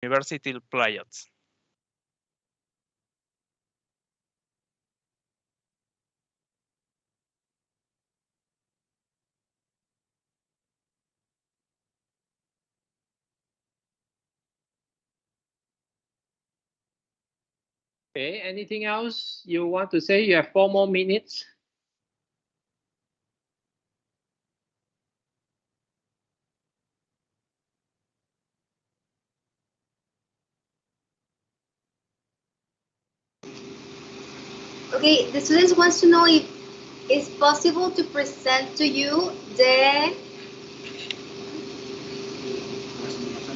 university projects. Okay, anything else you want to say? You have 4 more minutes. Okay, the students wants to know if it's possible to present to you the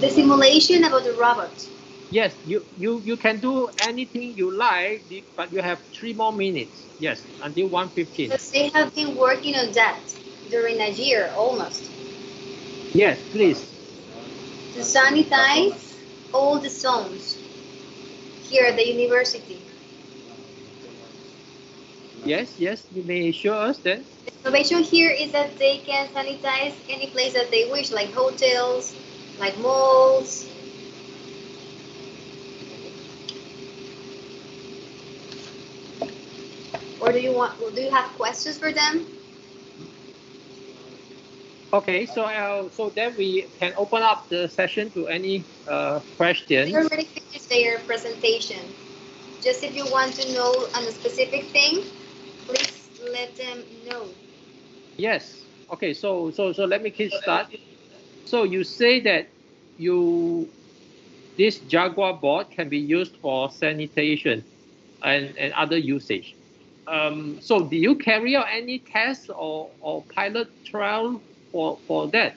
simulation about the robot. Yes, you can do anything you like, but you have 3 more minutes. Yes, until 1:15. Because they have been working on that during a year almost. Yes, please. To sanitize all the zones here at the university. Yes, you may show us then. The innovation here is that they can sanitize any place that they wish, like hotels, like malls. Or do you have questions for them? Okay, so then we can open up the session to any questions. They already finished their presentation. Just if you want to know on a specific thing, please let them know. Yes. Okay, so let me start. So you say that this Jaguar board can be used for sanitation and other usage. So do you carry out any tests or pilot trial for that?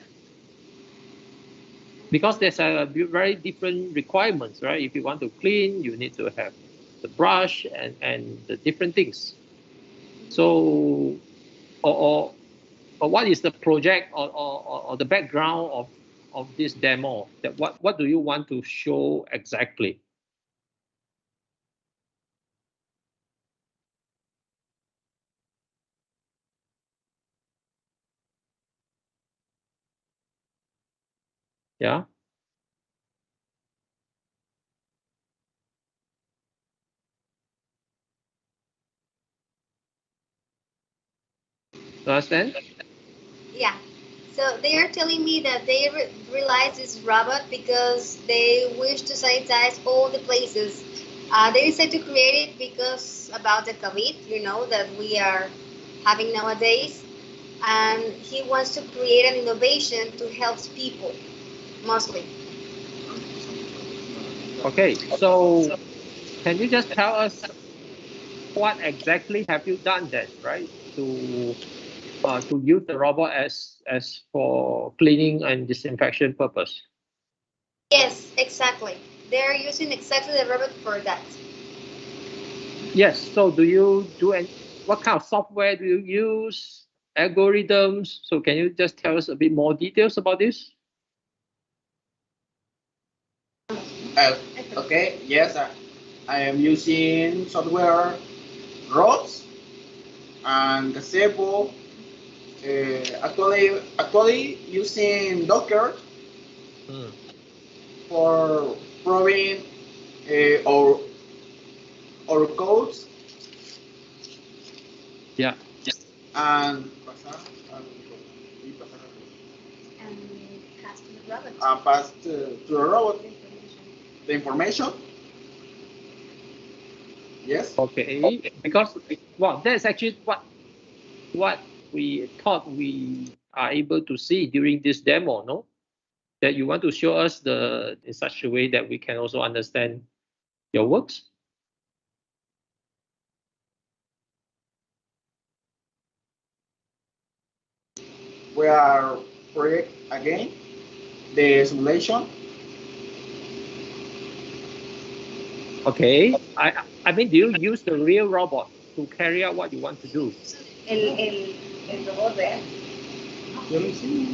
Because there's a very different requirements, right? If you want to clean, you need to have the brush and the different things. So, or what is the project or the background of this demo? That what do you want to show exactly? Yeah. You understand? Yeah. So they are telling me that they realized this robot because they wish to sanitize all the places. They decided to create it because about the COVID, that we are having nowadays. And he wants to create an innovation to help people, mostly. Okay. So can you just tell us what exactly have you done then, right? To use the robot as for cleaning and disinfection purpose. Yes, exactly. They're using exactly the robot for that. Yes. So do you do any, what kind of software do you use? Algorithms. So can you just tell us a bit more details about this? Okay. Yes, I am using software ROS and Gazebo. Actually using Docker for proving our codes. Yeah. And pass to the robot the information. Yes. Okay. Because well, that's actually what we thought we are able to see during this demo, no? That you want to show us in such a way that we can also understand your works. We are project again the simulation. Okay. I mean, do you use the real robot to carry out what you want to do? El robot real. Yo lo enseño.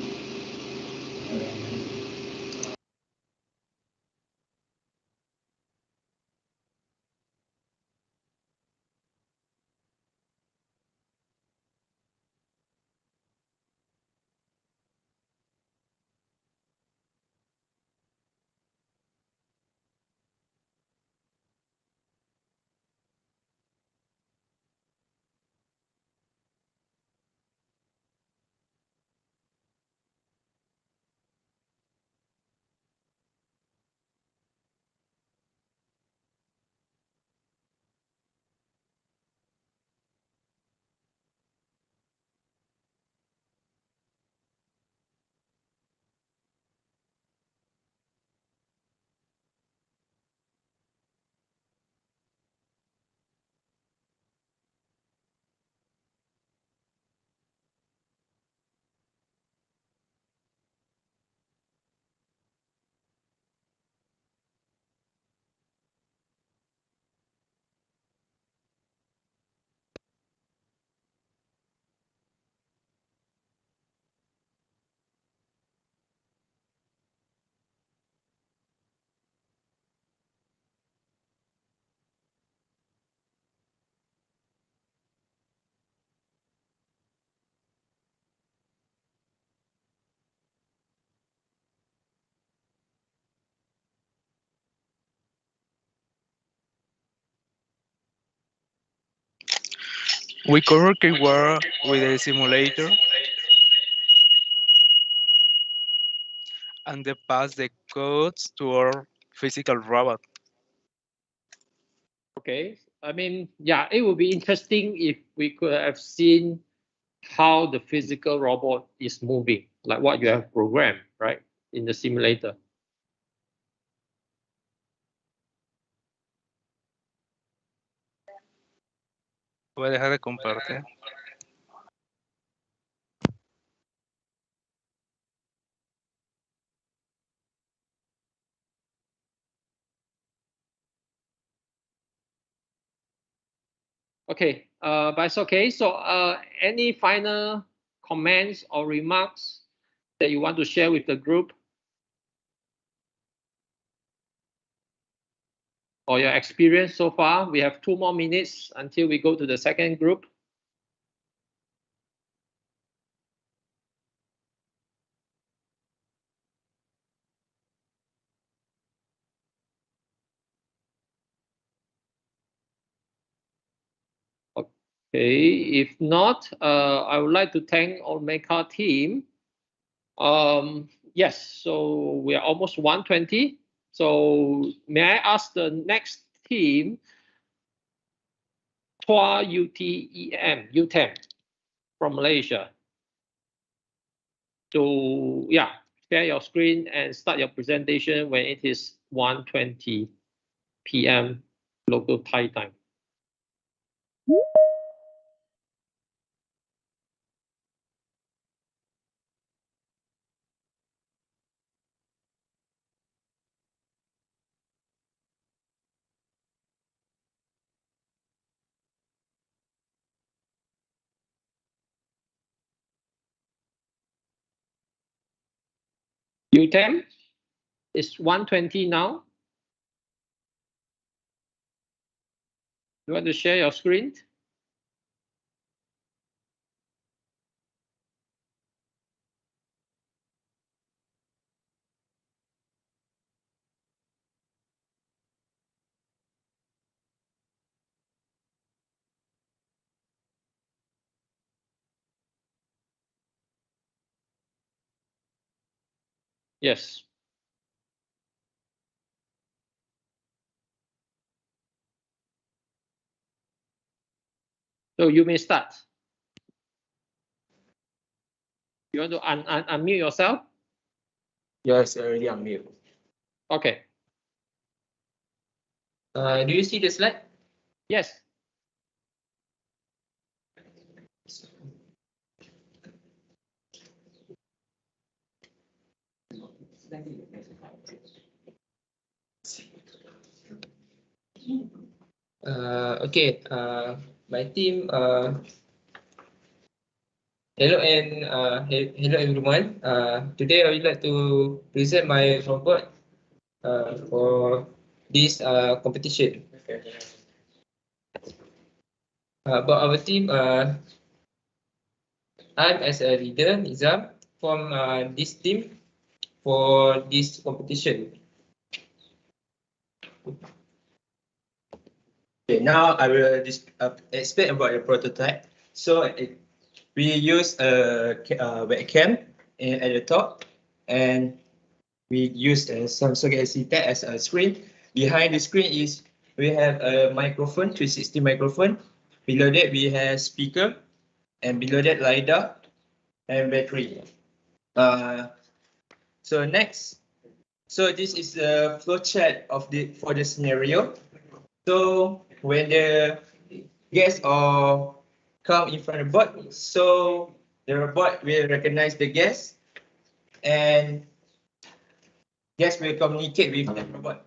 We currently work with a simulator and they pass the codes to our physical robot. Okay. I mean, yeah, it would be interesting if we could have seen how the physical robot is moving, like what you have programmed, right, in the simulator. Voy a dejar de compartir. Okay, but it's okay. So, any final comments or remarks that you want to share with the group or your experience so far? We have 2 more minutes until we go to the second group. Okay, if not, I would like to thank Olmeca team. Yes, so we are almost 1:20. So may I ask the next team, Tua UTEM from Malaysia, to share your screen and start your presentation when it is 1:20 p.m. local Thai time. UTEM, it's 1:20 now. You want to share your screen? Yes. So you may start. You want to unmute yourself? Yes, already unmute. Okay. Do you see the slide? Yes. Okay. My team. Hello and hello everyone. Today I would like to present my robot for this competition. About our team, I'm as a leader, Nizam, from this team for this competition. Okay, now I will explain about the prototype. So we use a webcam at the top, and we use a Samsung Galaxy Tab as a screen. Behind the screen is we have a microphone, 360 microphone. Below that we have speaker, and below that LiDAR and battery. So next, so this is the flowchart for the scenario. So when the guests or come in front of the bot, so the robot will recognize the guest, and guest will communicate with the robot.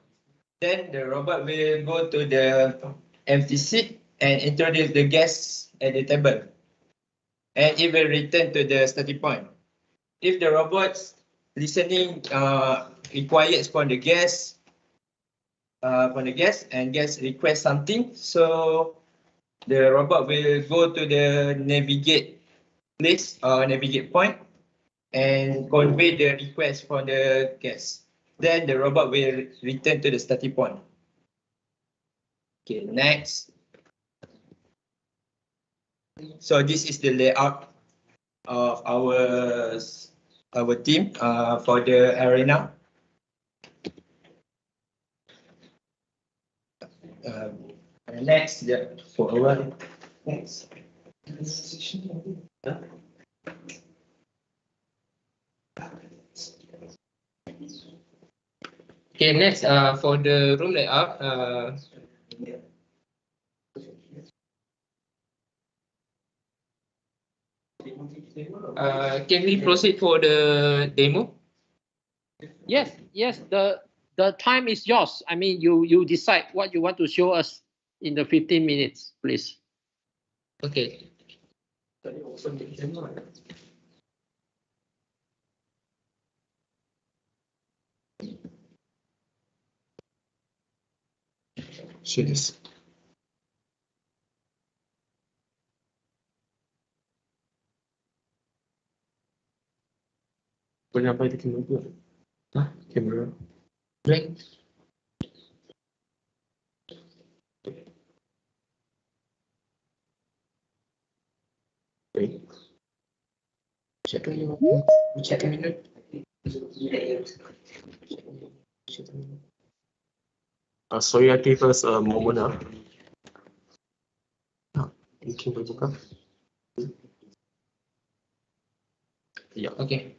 Then the robot will go to the empty seat and introduce the guests at the table, and it will return to the starting point. If the robot's listening requires from the guest, and guest request something, so the robot will go to the navigate place or navigate point and convey the request from the guest. Then the robot will return to the starting point. Okay, next. So this is the layout of our team for the arena. Next, for our next. Okay, next for the room layout, can we proceed for the demo? Yes, yes. The time is yours. I mean, you decide what you want to show us in the 15 minutes, please. Okay. Cheers. Boleh apa itu kamera? Hah? Kamera? Blank. Wait. Check a minute. Check a minute. Sorry, I gave us a moment. Mungkin berbuka. Ya. Okay.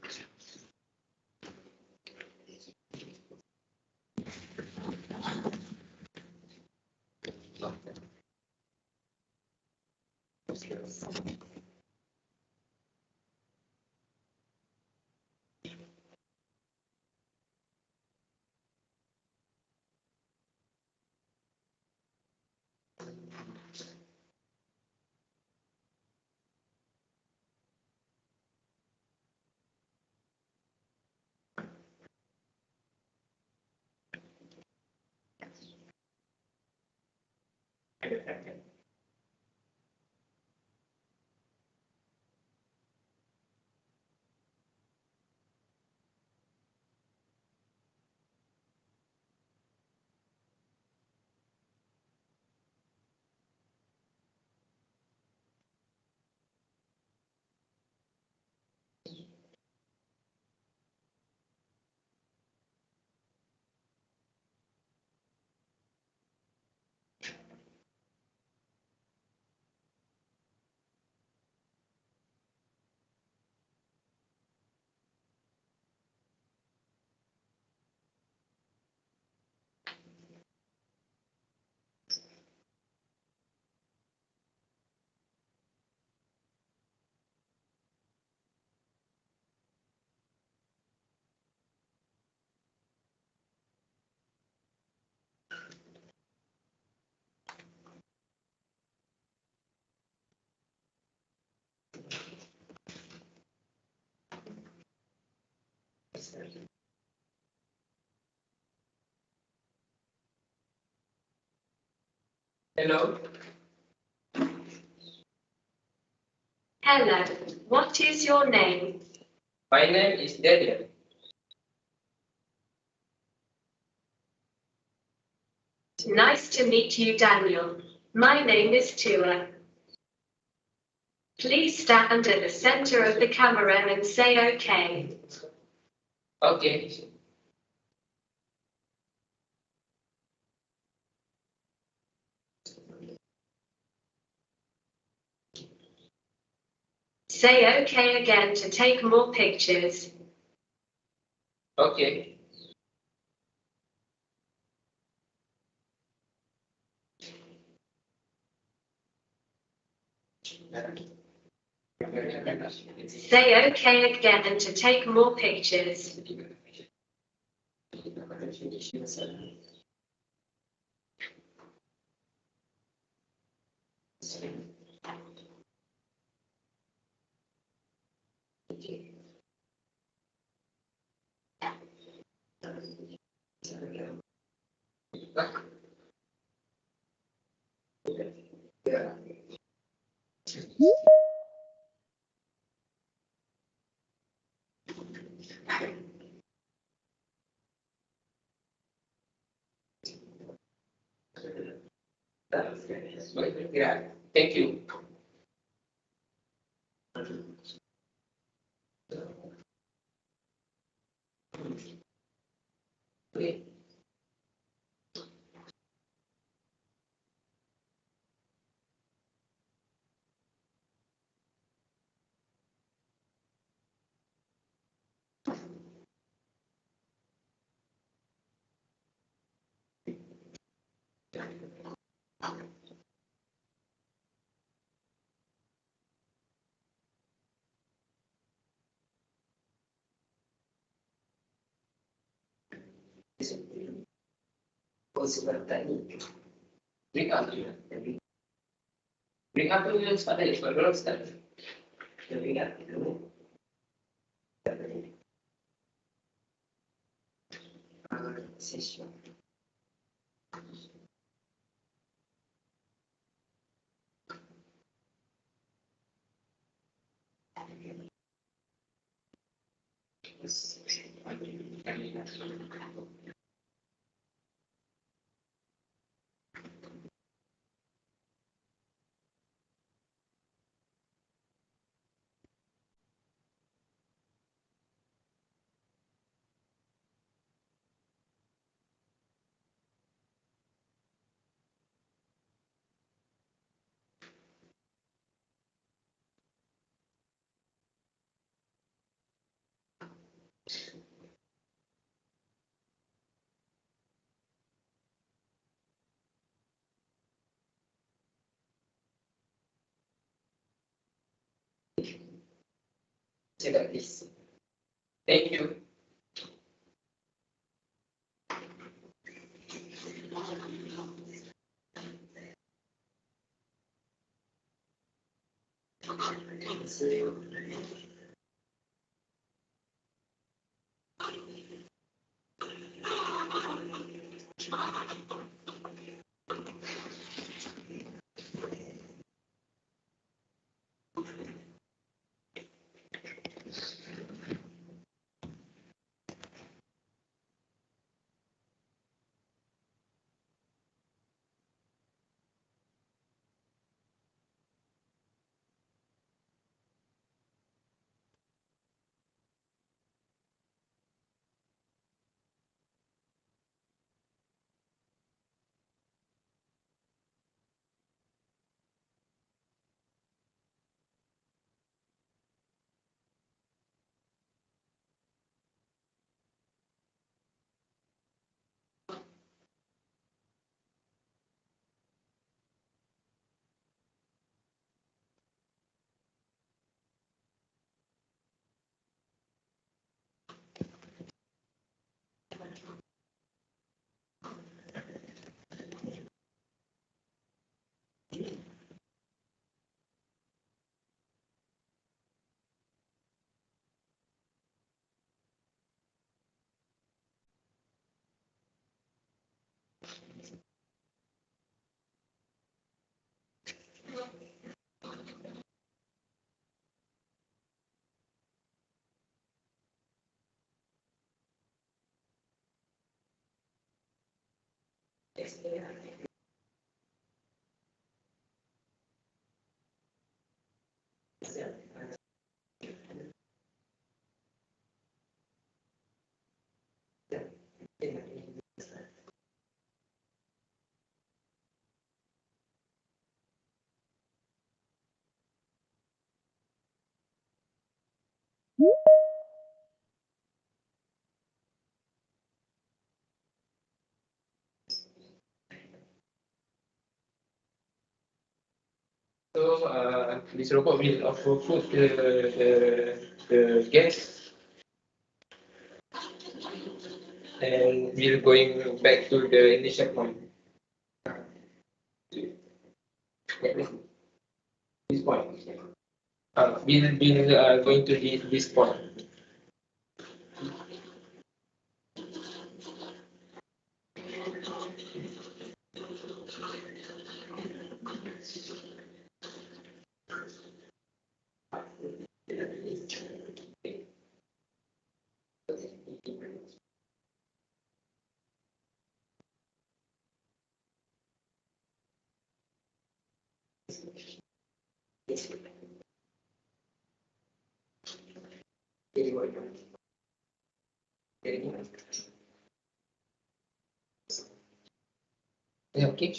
Hello. Hello, what is your name? My name is Daniel. Nice to meet you, Daniel. My name is Tua. Please stand at the center of the camera and say okay. Okay. Say okay again to take more pictures. Okay. Say okay again to take more pictures. Yeah. Thank you. Bring up. Bring up yung pada explore start. Bring up. Session. Like this. Thank you. So this robot will also put the gas and we're going back to the initial point. This point. We'll going to leave this point. Yeah, okay.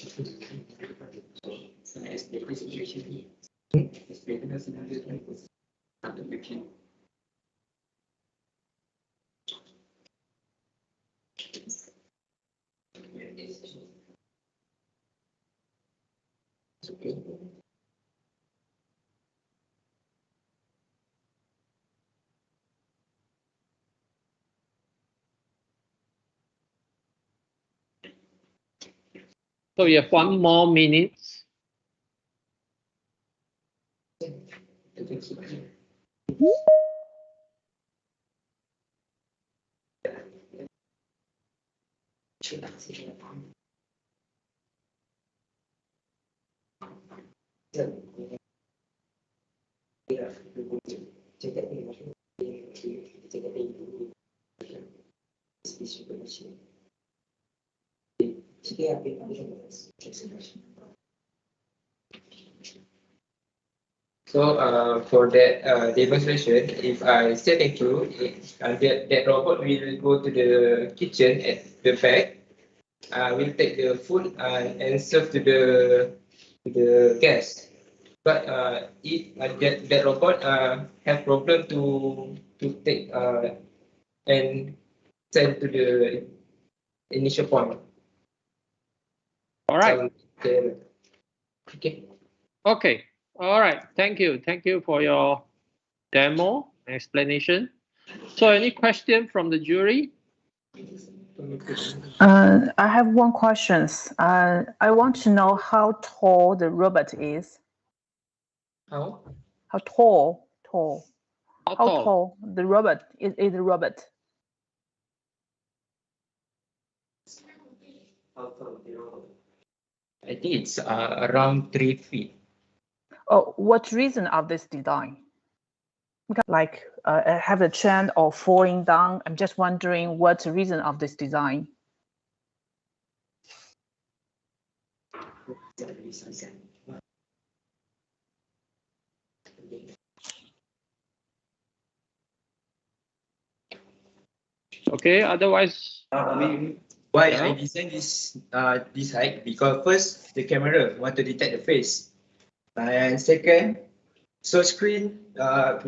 So you have 1 more minute. So for that demonstration, if I say thank you, that robot will go to the kitchen at the back. Will take the food and serve to the guest. But if that robot have problem to take and send to the initial point. All right. Okay. Okay. All right. Thank you. Thank you for your demo explanation. So any question from the jury? I have one question. I want to know how tall the robot is. How? How tall? How How tall? tall the robot is the robot? I think it's around 3 feet. Oh, what reason of this design? Because like have a trend of falling down. I'm just wondering what's the reason of this design. Okay. Otherwise, Why Yeah. I designed this height? Because first the camera want to detect the face, and second, so screen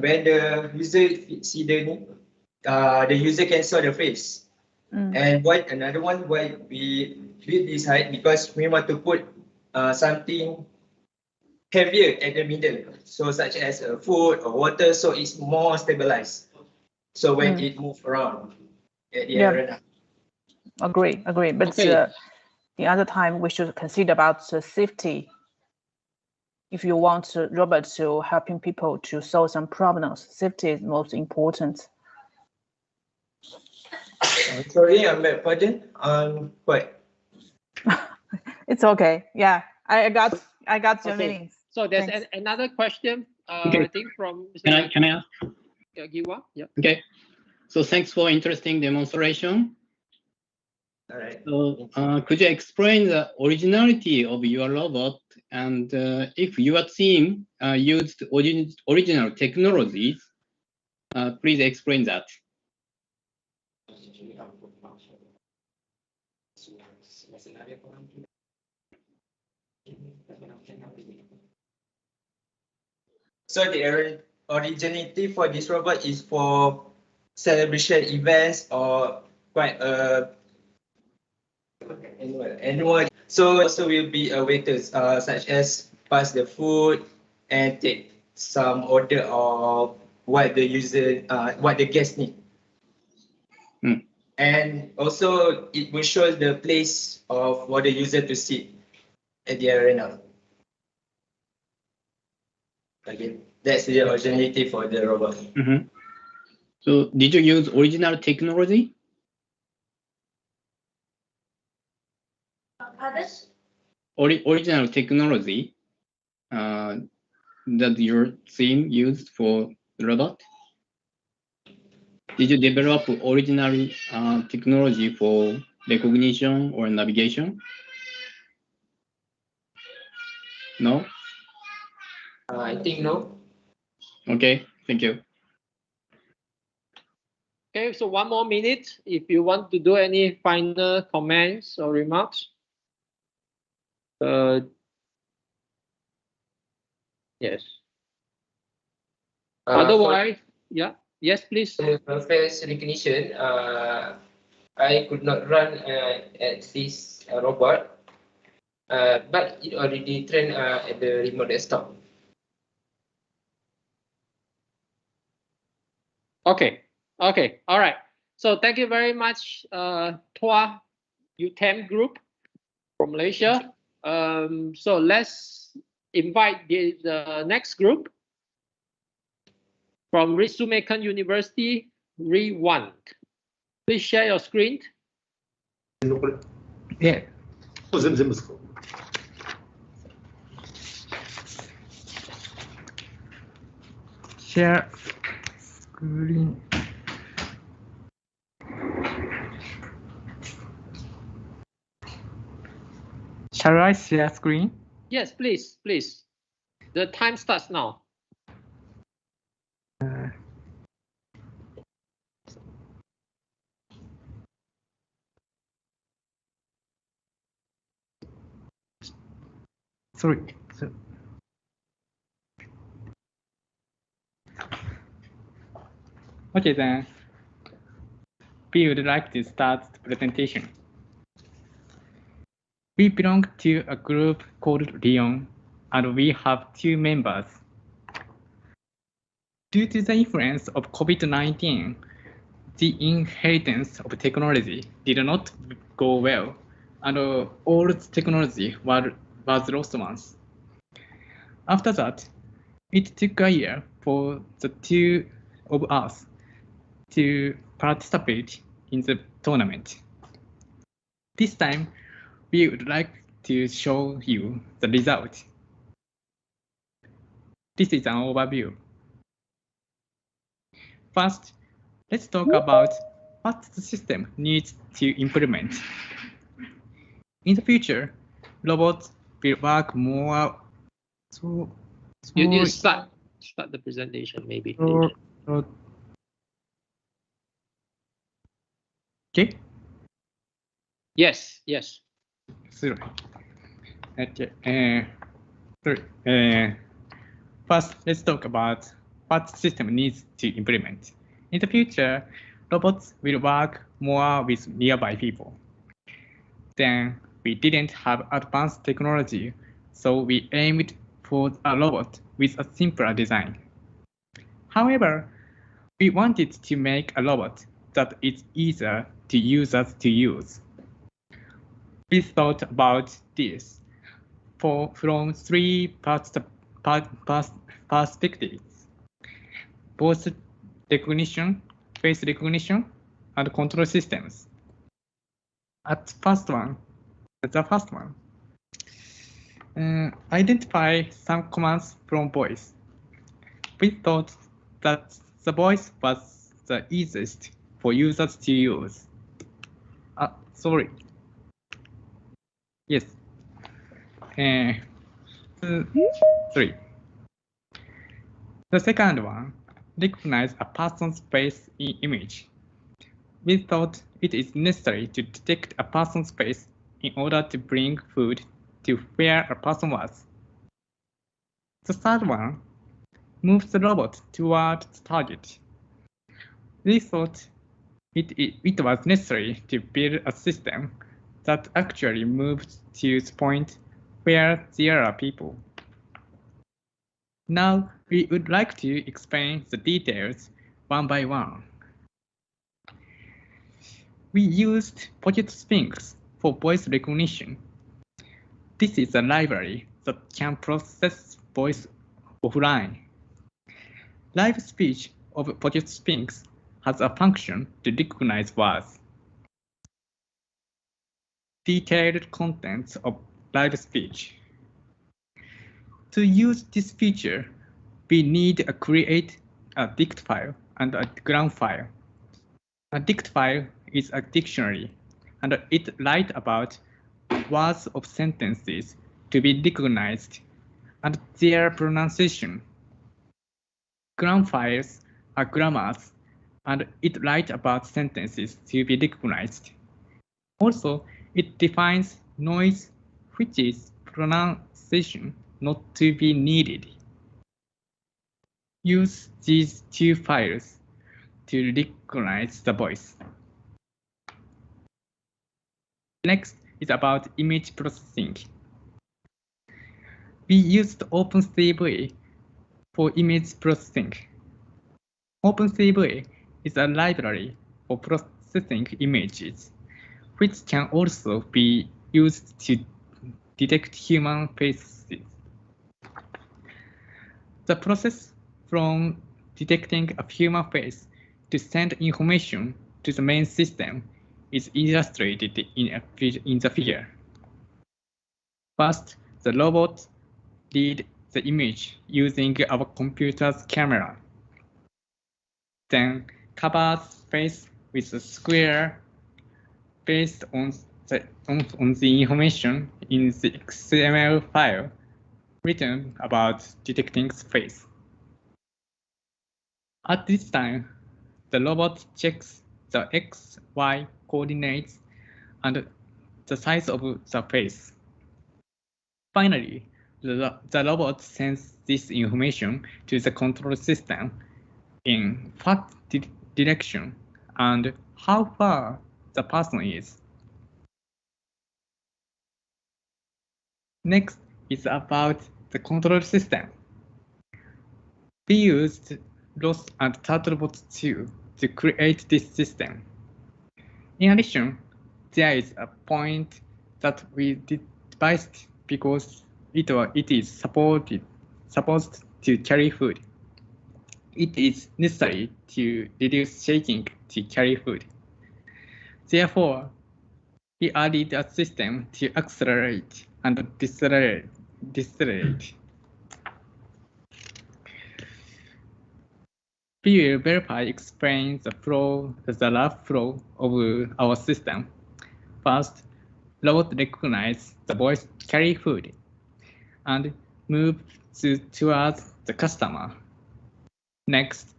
when the user see the user can saw the face. And another one why we build this height, because we want to put something heavier at the middle, so such as food or water, so it's more stabilized. So when it move around at the arena. Agree. But Okay. the other time we should consider about safety. If you want robot to helping people to solve some problems, safety is most important. Sorry, I'm back. Pardon. What? It's okay. Yeah, I got your Okay. meaning. So there's Thanks. another question. Okay. I think from Can I ask? Giwa? Yeah. Okay. So thanks for interesting demonstration. All right. So could you explain the originality of your robot, and if your team used original technologies, please explain that. So the originality for this robot is for celebration events or quite annual. So also will be waiters such as pass the food and take some order of what the user what the guest need. And also it will show the place of for the user to sit at the arena. Again, that's the originality for the robot. So did you use original technology? Original technology that your team used for the robot? Did you develop original technology for recognition or navigation? No? I think no. Okay, thank you. Okay, so 1 more minute. If you want to do any final comments or remarks. Yes. Otherwise, yeah. Yes, please. The face recognition, I could not run at this robot, but it already trained at the remote desktop. Okay. Okay. All right. So thank you very much, TOA UTEM group from Malaysia. So let's invite the next group from Ritsumeikan University, Re1. Please share your screen. Yeah. Share screen. Shall I share screen? Yes, please, please. The time starts now. Sorry. Okay, then we would like to start the presentation. We belong to a group called Lyon, and we have 2 members. Due to the influence of COVID-19, the inheritance of technology did not go well, and all technology was lost once. After that, it took a year for the 2 of us to participate in the tournament. This time, we would like to show you the result. This is an overview. First, let's talk about what the system needs to implement. In the future, robots will work more. You need to start the presentation, maybe. Okay. Yes, yes. Sorry. Okay. First, let's talk about what the system needs to implement. In the future, robots will work more with nearby people. Then we didn't have advanced technology, so we aimed for a robot with a simpler design. However, we wanted to make a robot that is easier to users to use. We thought about this from 3 perspectives: both recognition, face recognition, and control systems. The first one, identify some commands from voice. We thought that the voice was the easiest for users to use. Sorry. Yes. 3. The second one, recognize a person's face in image. We thought it is necessary to detect a person's face in order to bring food to where a person was. The third one, move the robot toward the target. We thought it was necessary to build a system that actually moved to the point where there are people. Now we would like to explain the details one by one. We used Pocket Sphinx for voice recognition. This is a library that can process voice offline. Live speech of Pocket Sphinx has a function to recognize words. Detailed contents of live speech. To use this feature, we need to create a dict file and a ground file. A dict file is a dictionary, and it writes about words of sentences to be recognized and their pronunciation. Ground files are grammars, and it writes about sentences to be recognized. Also, it defines noise, which is pronunciation not to be needed. Use these 2 files to recognize the voice. Next is about image processing. We used OpenCV for image processing. OpenCV is a library for processing images, which can also be used to detect human faces. The process from detecting a human face to send information to the main system is illustrated in the figure. First, the robot reads the image using our computer's camera, then covers face with a square based on the information in the XML file written about detecting face. At this time, the robot checks the X, Y coordinates and the size of the face. Finally, the robot sends this information to the control system in what direction and how far the person is. Next is about the control system. We used ROS and Turtlebot 2 to create this system. In addition, there is a point that we devised because it is supposed to carry food. It is necessary to reduce shaking to carry food. Therefore, we added a system to accelerate and decelerate. We will verify explain the rough flow of our system. First, robot recognize the voice carry food and move towards the customer. Next,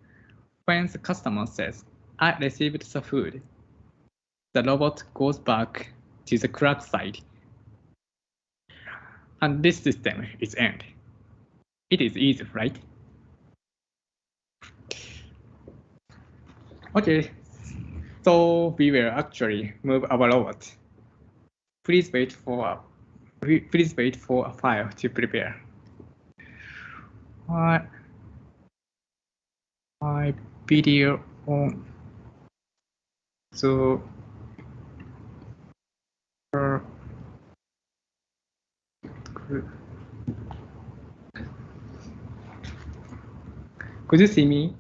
when the customer says, "I received the food," the robot goes back to the clerk side. And this system is end. It is easy, right? Okay, so we will actually move our robot. Please wait for a file to prepare. My video on. So could you see me?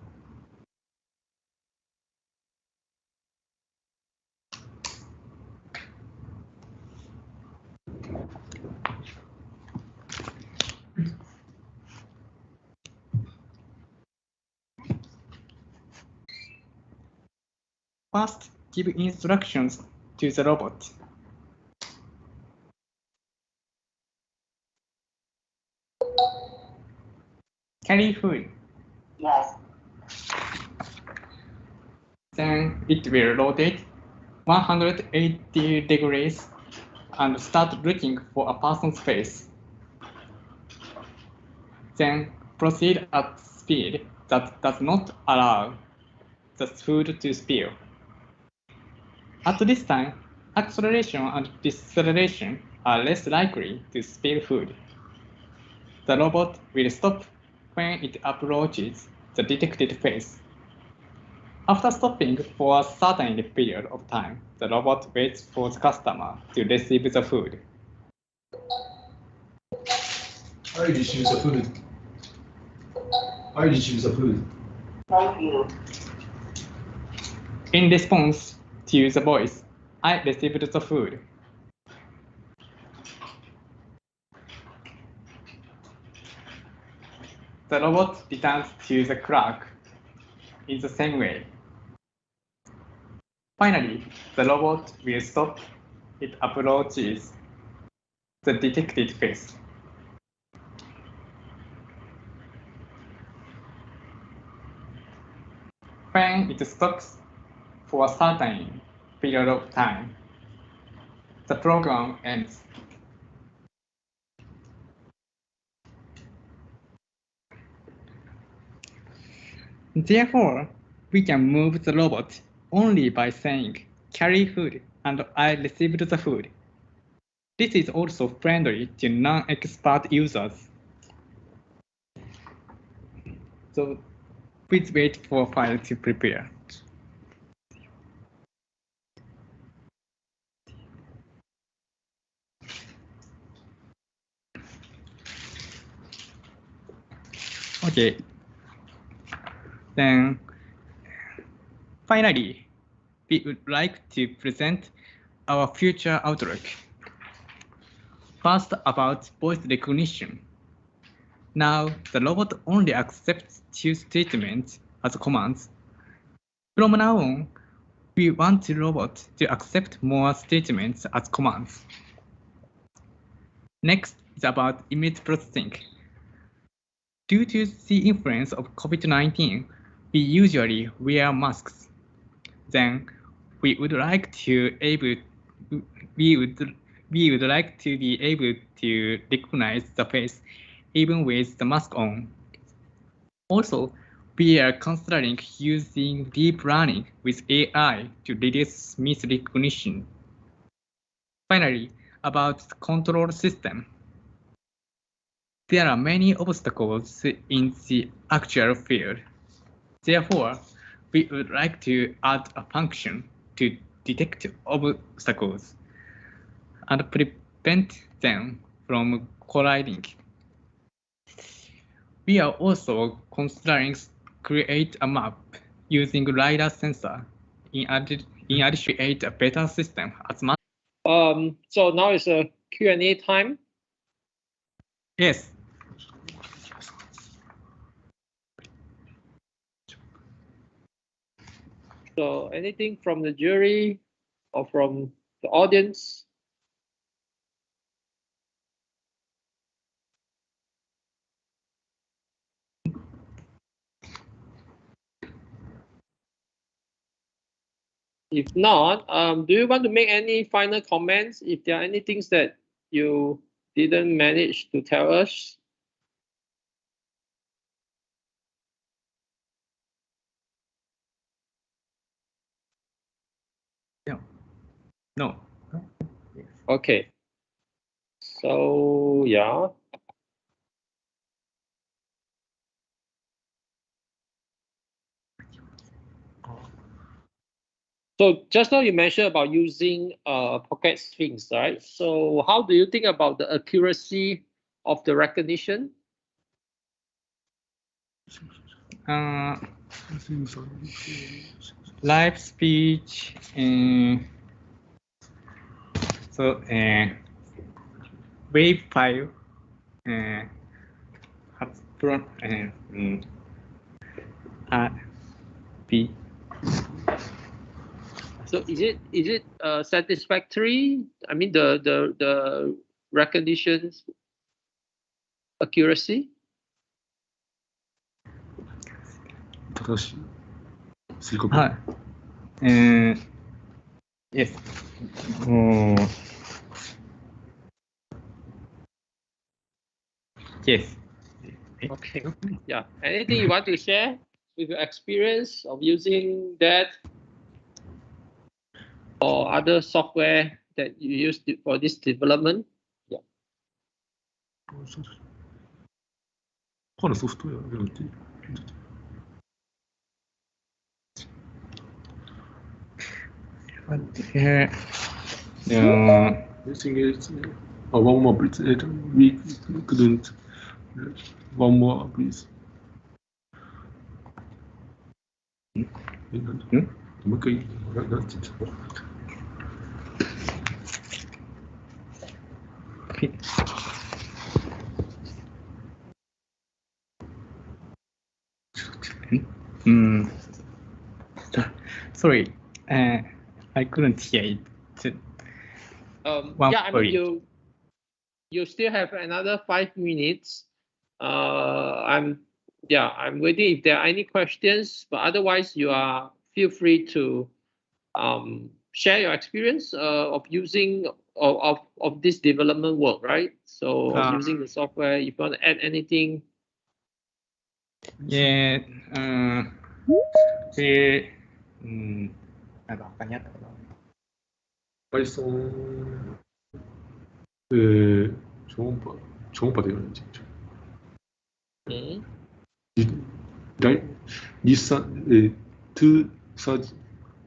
First, give instructions to the robot. Carry food. Yes. Then it will rotate 180 degrees and start looking for a person's face. Then proceed at speed that does not allow the food to spill. At this time, acceleration and deceleration are less likely to spill food. The robot will stop when it approaches the detected face. After stopping for a certain period of time, the robot waits for the customer to receive the food. I receive the food. I receive the food. Thank you. In response to the voice, "I received the food," the robot returns to the clerk in the same way. Finally, the robot will stop. It approaches the detected face. When it stops for a certain period of time, the program ends. Therefore, we can move the robot only by saying, "Carry food," and "I received the food." This is also friendly to non-expert users. So please wait for a file to prepare. Okay. Then finally, we would like to present our future outlook. First, about voice recognition. Now, the robot only accepts 2 statements as commands. From now on, we want the robot to accept more statements as commands. Next is about image processing. Due to the influence of COVID-19, we usually wear masks. Then we would like to be able to recognize the face even with the mask on. Also, we are considering using deep learning with AI to reduce misrecognition. Finally, about the control system. There are many obstacles in the actual field. Therefore, we would like to add a function to detect obstacles and prevent them from colliding. We are also considering create a map using LiDAR sensor in addition to create a better system as much. So now it's a Q&A time. Yes. So anything from the jury or from the audience? If not, do you want to make any final comments? If there are any things that you didn't manage to tell us? No. Okay. So yeah. So just now you mentioned about using Pocket Sphinx, right? So how do you think about the accuracy of the recognition? Live speech. So wave file has from be. So is it satisfactory? I mean the recognition's accuracy? 正しい。正確。はい。Yes. Yes. Okay. Yeah. Anything you want to share with your experience of using that or other software that you used for this development? Yeah. 他のソフトウェアをやっている。One more please. We couldn't. One more please. もう一回なんて言ったのSorry, I couldn't hear it. Yeah, I mean you still have another 5 minutes. I'm waiting if there are any questions, but otherwise you are feel free to share your experience of using of this development work, right? So using the software, if you want to add anything. Yeah. Python 초음파 되어야 진짜. To such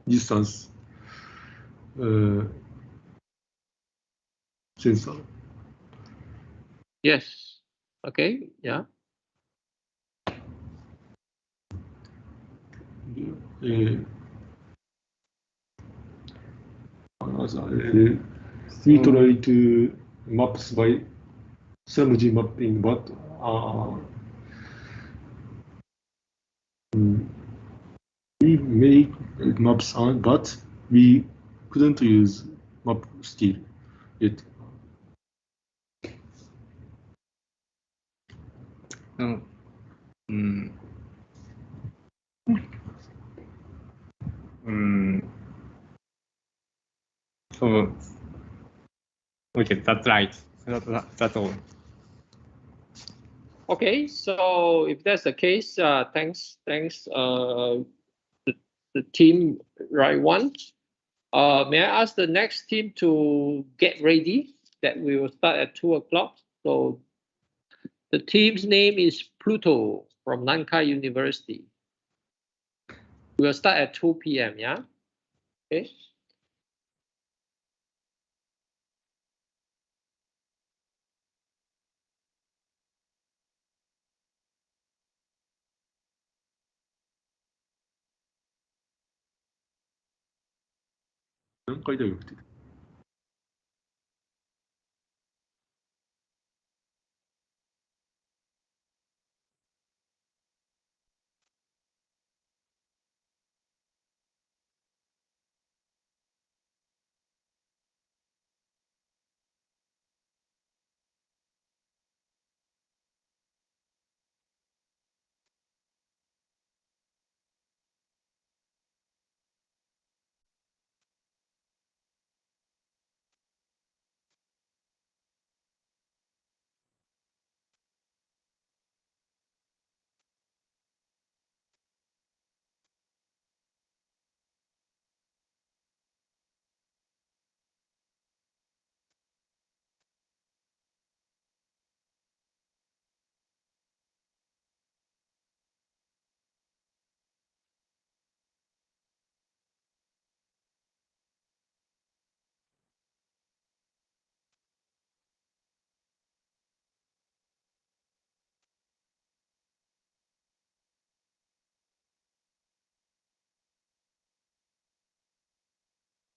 distance sensor. Yes. Okay. Yeah. we try to maps by SMG mapping, but we make maps, but we couldn't use map still yet. So, okay, that's right. That's all. Okay, so if that's the case, thanks, the team right one. May I ask the next team to get ready? That we will start at 2 o'clock. So the team's name is Pluto from Nankai University. We will start at 2 p.m. Yeah. Okay.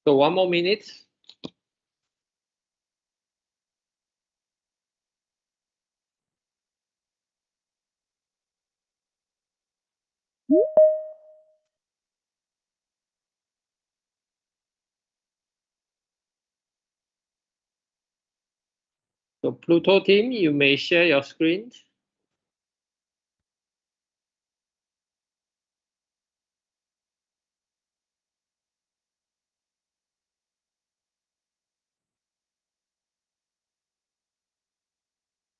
So 1 more minute. So Pluto team, you may share your screen.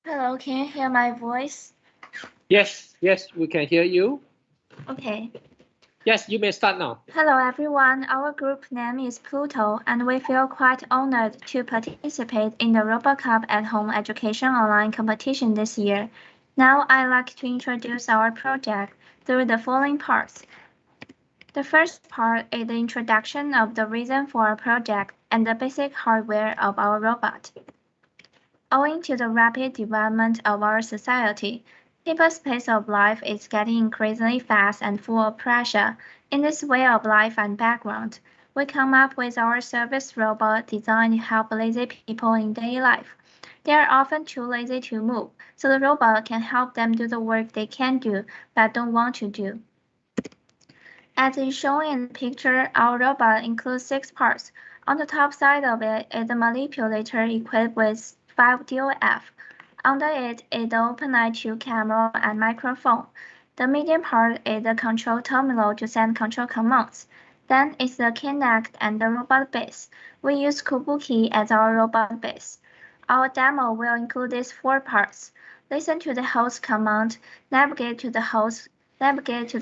Hello, can you hear my voice? Yes, we can hear you. Okay. Yes, you may start now. Hello, everyone. Our group name is Pluto, and we feel quite honored to participate in the RoboCup at Home Education Online competition this year. Now, I'd like to introduce our project through the following parts. The first part is the introduction of the reason for our project and the basic hardware of our robot. Owing to the rapid development of our society, people's pace of life is getting increasingly fast and full of pressure. In this way of life and background, we come up with our service robot designed to help lazy people in daily life. They are often too lazy to move, so the robot can help them do the work they can do but don't want to do. As is shown in the picture, our robot includes 6 parts. On the top side of it is a manipulator equipped with 5 DOF. Under it is the OpenEye 2 camera and microphone. The medium part is the control terminal to send control commands. Then is the Kinect and the robot base. We use Kubuki as our robot base. Our demo will include these 4 parts. Listen to the host command, navigate to the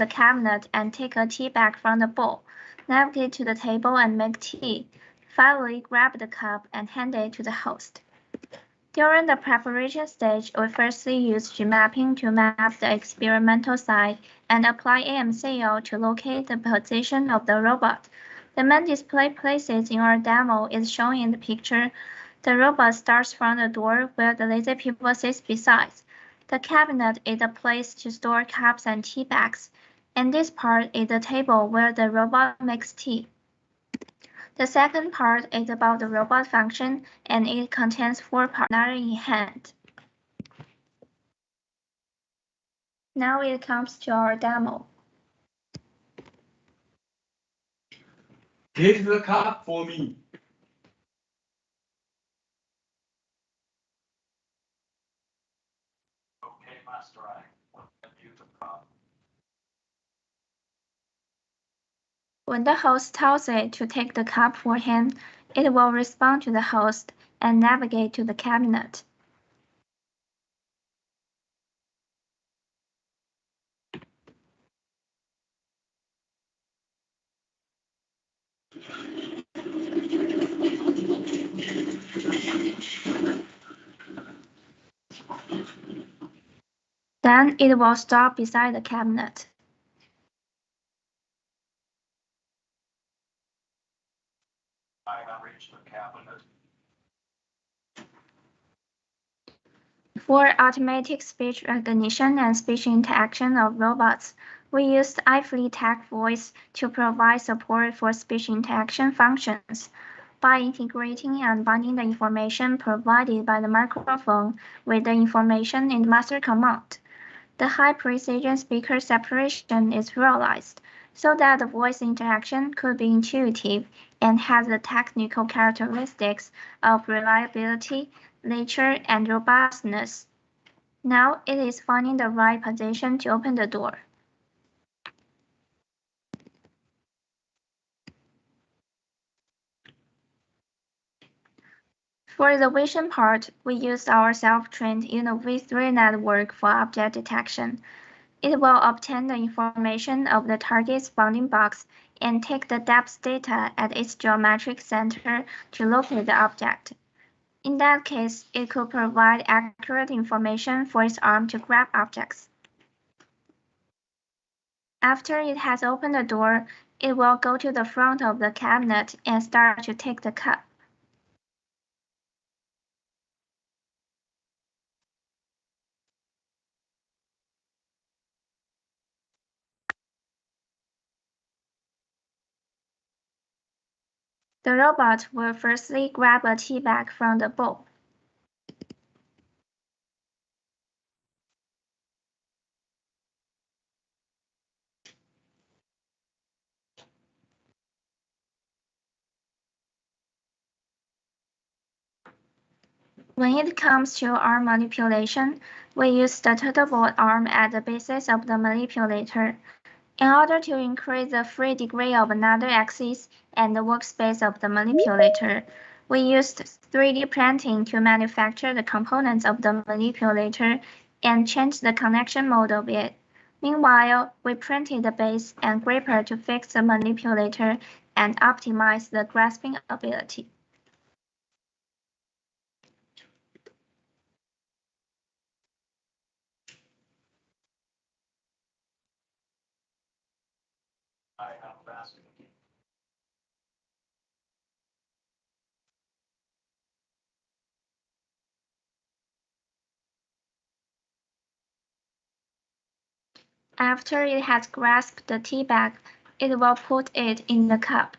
cabinet and take a tea bag from the bowl. Navigate to the table and make tea. Finally, grab the cup and hand it to the host. During the preparation stage, we firstly use Gmapping to map the experimental site and apply AMCL to locate the position of the robot. The main display places in our demo is shown in the picture. The robot starts from the door where the lazy people sit beside. The cabinet is a place to store cups and tea bags. and this part is the table where the robot makes tea. The second part is about the robot function, and it contains 4 parts in hand. Now it comes to our demo. Here's the cup for me. Okay, Master Eye. When the host tells it to take the cup for him, it will respond to the host and navigate to the cabinet. Then it will stop beside the cabinet. I have reached the cabinet. For automatic speech recognition and speech interaction of robots, we used iFleet Tech Voice to provide support for speech interaction functions. By integrating and binding the information provided by the microphone with the information in the master command, the high-precision speaker separation is realized, so that the voice interaction could be intuitive and has the technical characteristics of reliability, nature, and robustness. Now it is finding the right position to open the door. For the vision part, we used our self-trained UNO-V3 network for object detection. It will obtain the information of the target's bounding box and take the depth data at its geometric center to locate the object. In that case, it could provide accurate information for its arm to grab objects. After it has opened the door, it will go to the front of the cabinet and start to take the cup. The robot will firstly grab a tea bag from the bowl. When it comes to arm manipulation, we use the turtleboard arm as the basis of the manipulator. In order to increase the free degree of another axis and the workspace of the manipulator, we used 3D printing to manufacture the components of the manipulator and change the connection mode of it. Meanwhile, we printed the base and gripper to fix the manipulator and optimize the grasping ability. I have fastened. After it has grasped the tea bag, it will put it in the cup.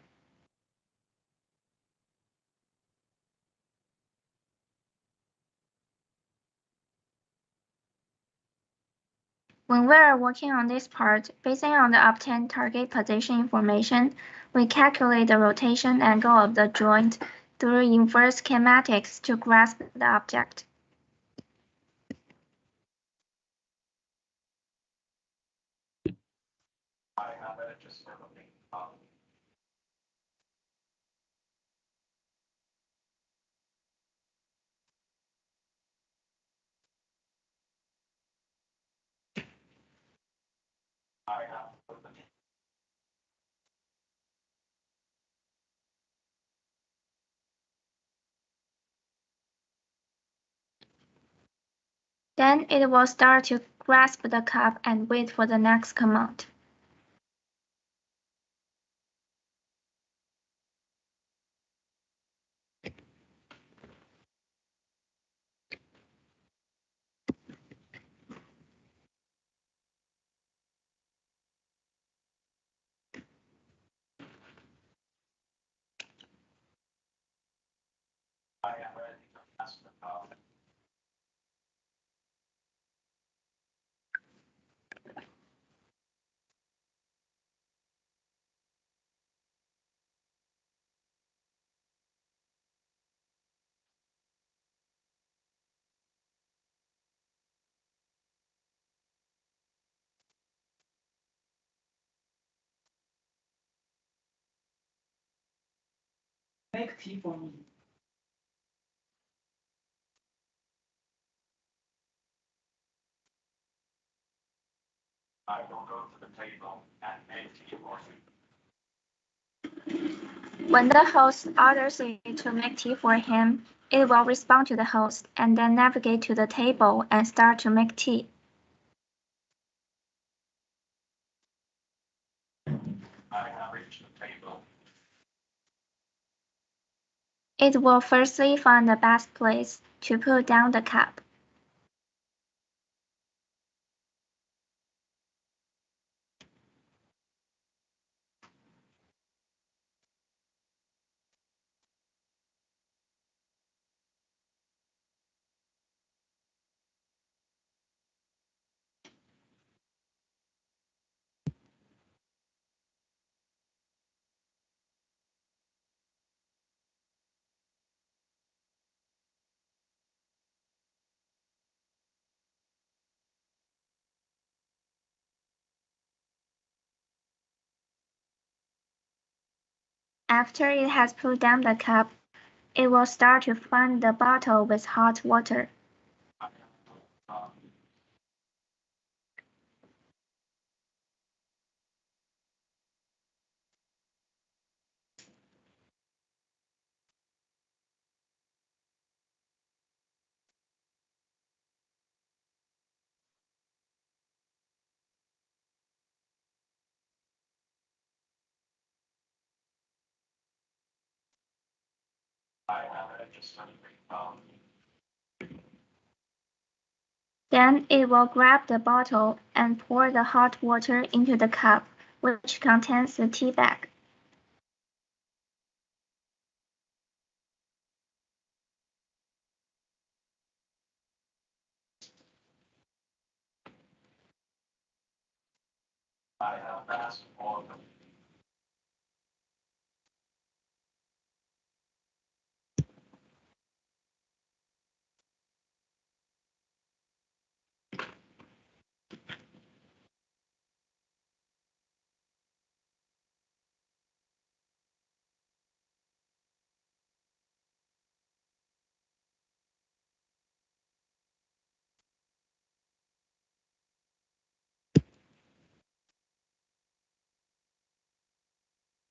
When we are working on this part, based on the obtained target position information, we calculate the rotation angle of the joint through inverse kinematics to grasp the object. I have it just for the main column. I have put the Then it will start to grasp the cup and wait for the next command. Make tea for me. I will go to the table and make tea for you. When the host orders it to make tea for him, it will respond to the host and then navigate to the table and start to make tea. I have reached the table. It will firstly find the best place to put down the cup. After it has put down the cup, it will start to fill the bottle with hot water. I have registered Then it will grab the bottle and pour the hot water into the cup, which contains the tea bag. I have asked for them.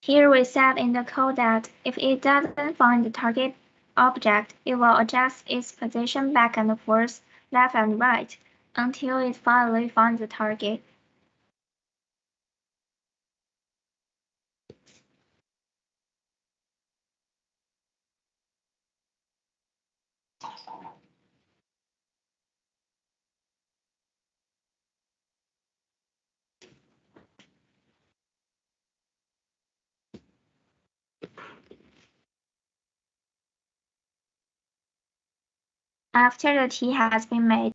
Here we set in the code that if it doesn't find the target object, it will adjust its position back and forth, left and right, until it finally finds the target. After the tea has been made,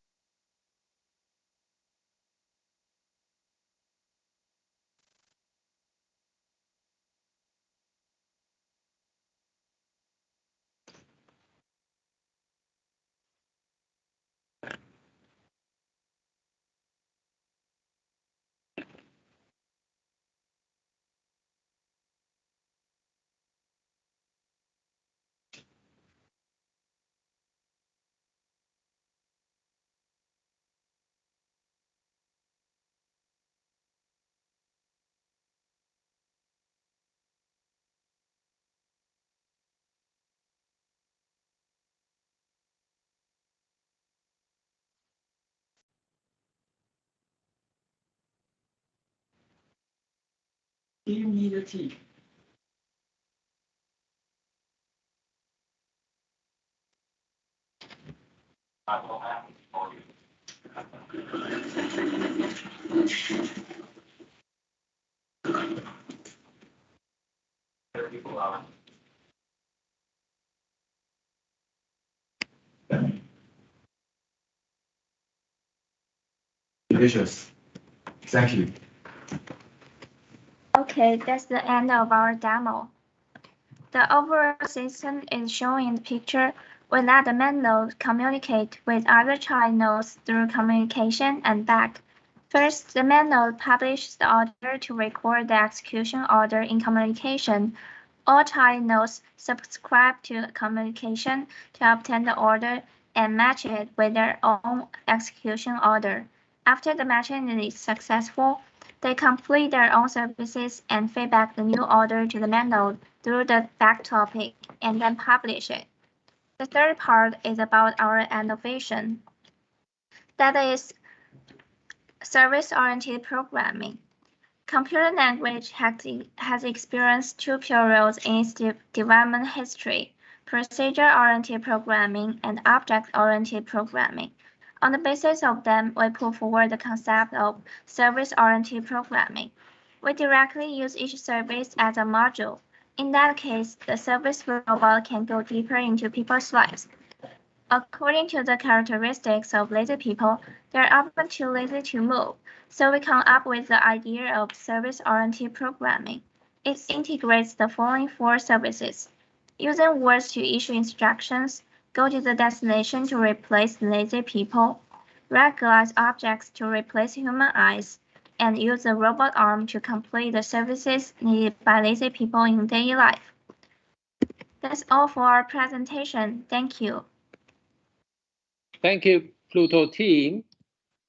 Give me the tea. I will have it for you. There people are. Delicious. Thank you. okay, that's the end of our demo. The overall system is shown in the picture. We let the main node communicate with other child nodes through communication and back. First, the main node publishes the order to record the execution order in communication. All child nodes subscribe to communication to obtain the order and match it with their own execution order. After the matching is successful, they complete their own services and feedback the new order to the main node through the back topic and then publish it. The third part is about our innovation. That is service-oriented programming. Computer language has experienced two periods in its development history: procedure-oriented programming and object-oriented programming. On the basis of them, we put forward the concept of service-oriented programming. We directly use each service as a module. In that case, the service robot can go deeper into people's lives. According to the characteristics of lazy people, they are often too lazy to move, so we come up with the idea of service-oriented programming. It integrates the following four services: using words to issue instructions, go to the destination to replace lazy people, recognize objects to replace human eyes, and use the robot arm to complete the services needed by lazy people in daily life. That's all for our presentation. Thank you. Thank you, Pluto team.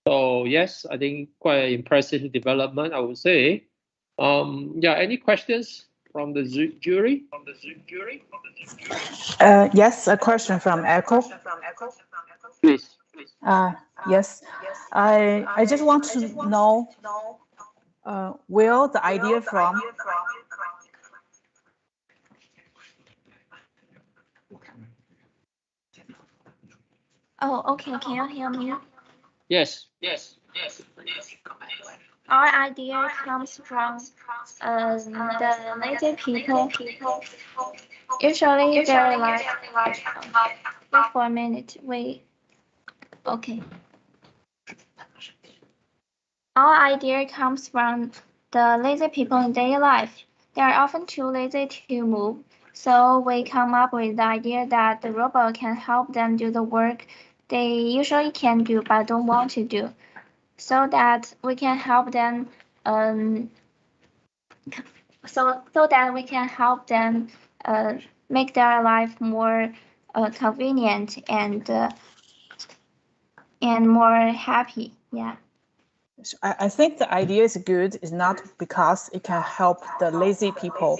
So yes, I think quite an impressive development, I would say. Yeah, any questions from the jury? Yes, a question from Echo. Please. Yes, I just want to know where the idea from. Oh, okay. Can you hear me? Yes. Our idea comes from the lazy people. Usually they're like, wait for a minute, wait. Okay. Our idea comes from the lazy people in daily life. They are often too lazy to move, so we come up with the idea that the robot can help them do the work they usually can't do but don't want to do, so that we can help them make their life more convenient and more happy. Yeah. I think the idea is good. It's not because it can help the lazy people,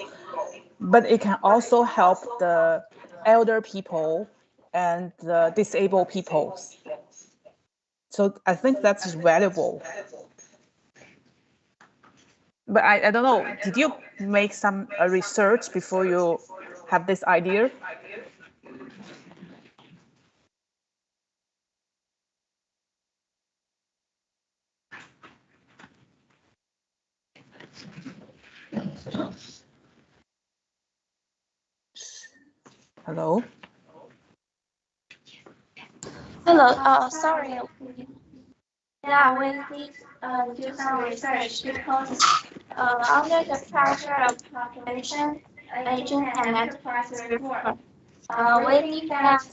but it can also help the elder people and the disabled people. So I think that's valuable. But I don't know, did you make some research before you have this idea? Hello? Hello, sorry. Yeah, we did do some research because under the pressure of population, aging, and enterprise reform, we think that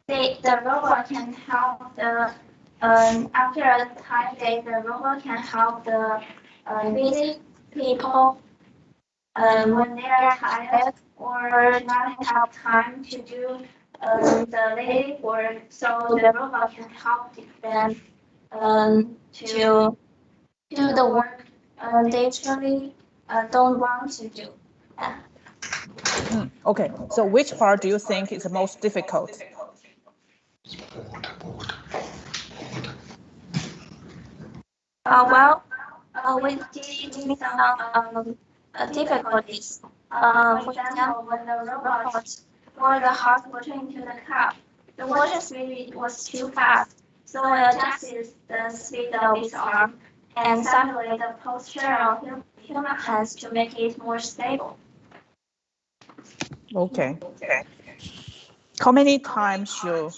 the robot can help the after a time the robot can help the busy people when they are tired or not have time to do the daily work, so the robot can help them to do the work they actually don't want to do. Okay, so which part do you think is the most difficult? Well, we did some difficulties. For example, when the robot poured the hot water into the cup, the water speed was too fast, so we adjusted the speed of its arm and simulated the posture of human hands to make it more stable. Okay. How many times you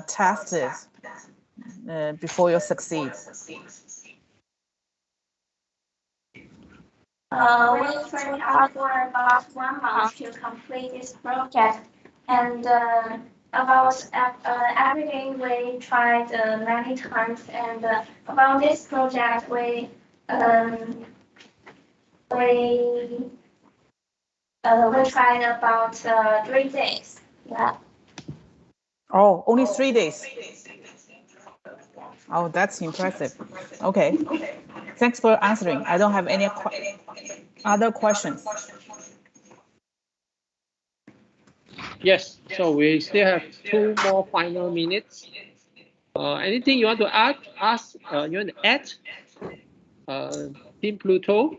test it before you succeed? We trained out for about 1 month to complete this project, and about every day we tried many times. And about this project, we We tried about 3 days. Yeah. Oh, only 3 days. Oh, that's impressive. Okay. Thanks for answering. I don't have any other questions. Yes, so we still have 2 more final minutes. Anything you want to add? You want to add? Team Pluto?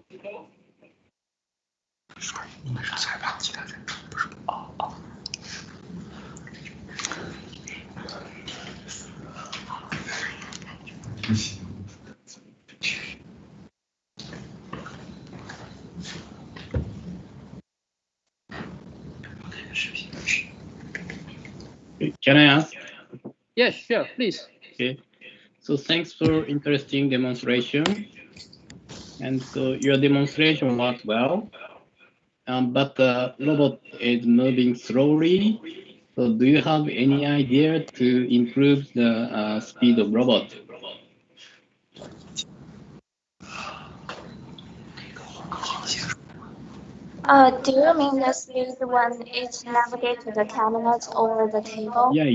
Can I ask? Yes, sure, please. Okay. So thanks for interesting demonstration. And so your demonstration worked well, but the robot is moving slowly. So do you have any idea to improve the speed of robot? Do you mean the speed when it navigates to the cabinet or the table? Yeah.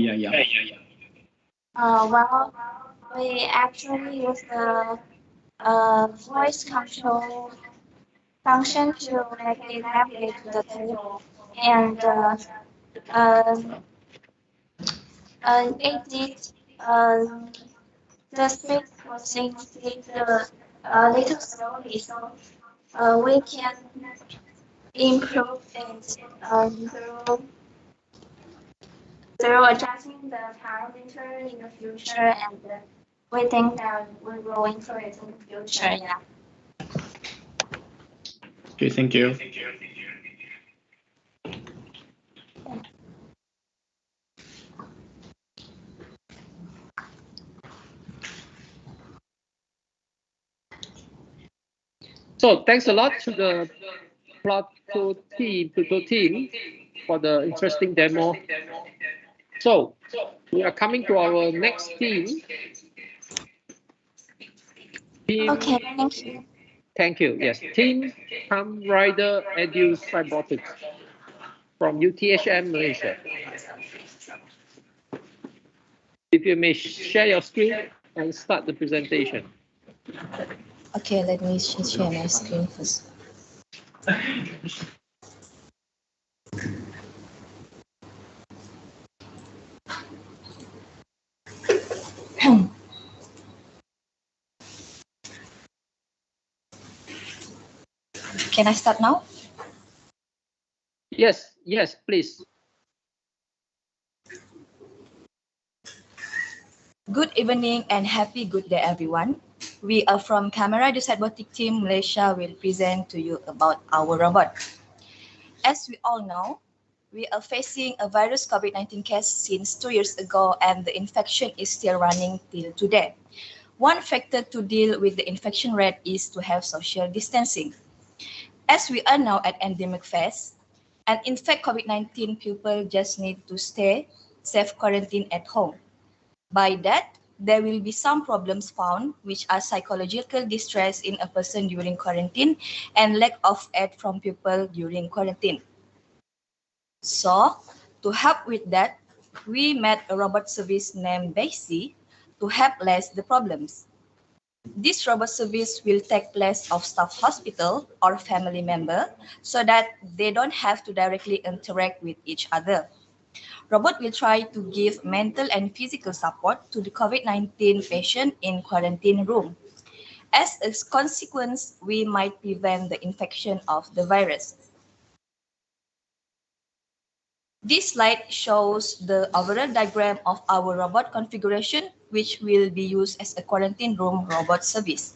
Well, we actually use the voice control function to make it navigate to the table, and it did the speed seems a little slowly, so we can improve it through adjusting the parameter in the future, and we think that we will improve it in the future. Yeah. Okay, thank you. So thanks a lot to the Pluto team for the interesting demo. So we are coming to our next team. Okay, thank you. Thank you. Yes, Team Kamen Rider Edu Cyberbotics from UTHM Malaysia. If you may share your screen and start the presentation. Okay, let me share my screen first. Can I start now? Yes, please. Good evening and happy good day, everyone. We are from Kamen Rider Cyberbotics team Malaysia will present to you about our robot. As we all know, we are facing a virus COVID-19 case since 2 years ago, and the infection is still running till today. One factor to deal with the infection rate is to have social distancing. As we are now at endemic phase, and in fact COVID-19 people just need to stay self-quarantine at home. By that, there will be some problems found, which are psychological distress in a person during quarantine and lack of aid from people during quarantine. So, to help with that, we made a robot service named Basie to help less the problems. This robot service will take place of staff hospital or family member so that they don't have to directly interact with each other. Robot will try to give mental and physical support to the COVID-19 patient in quarantine room. As a consequence, we might prevent the infection of the virus. This slide shows the overall diagram of our robot configuration, which will be used as a quarantine room robot service.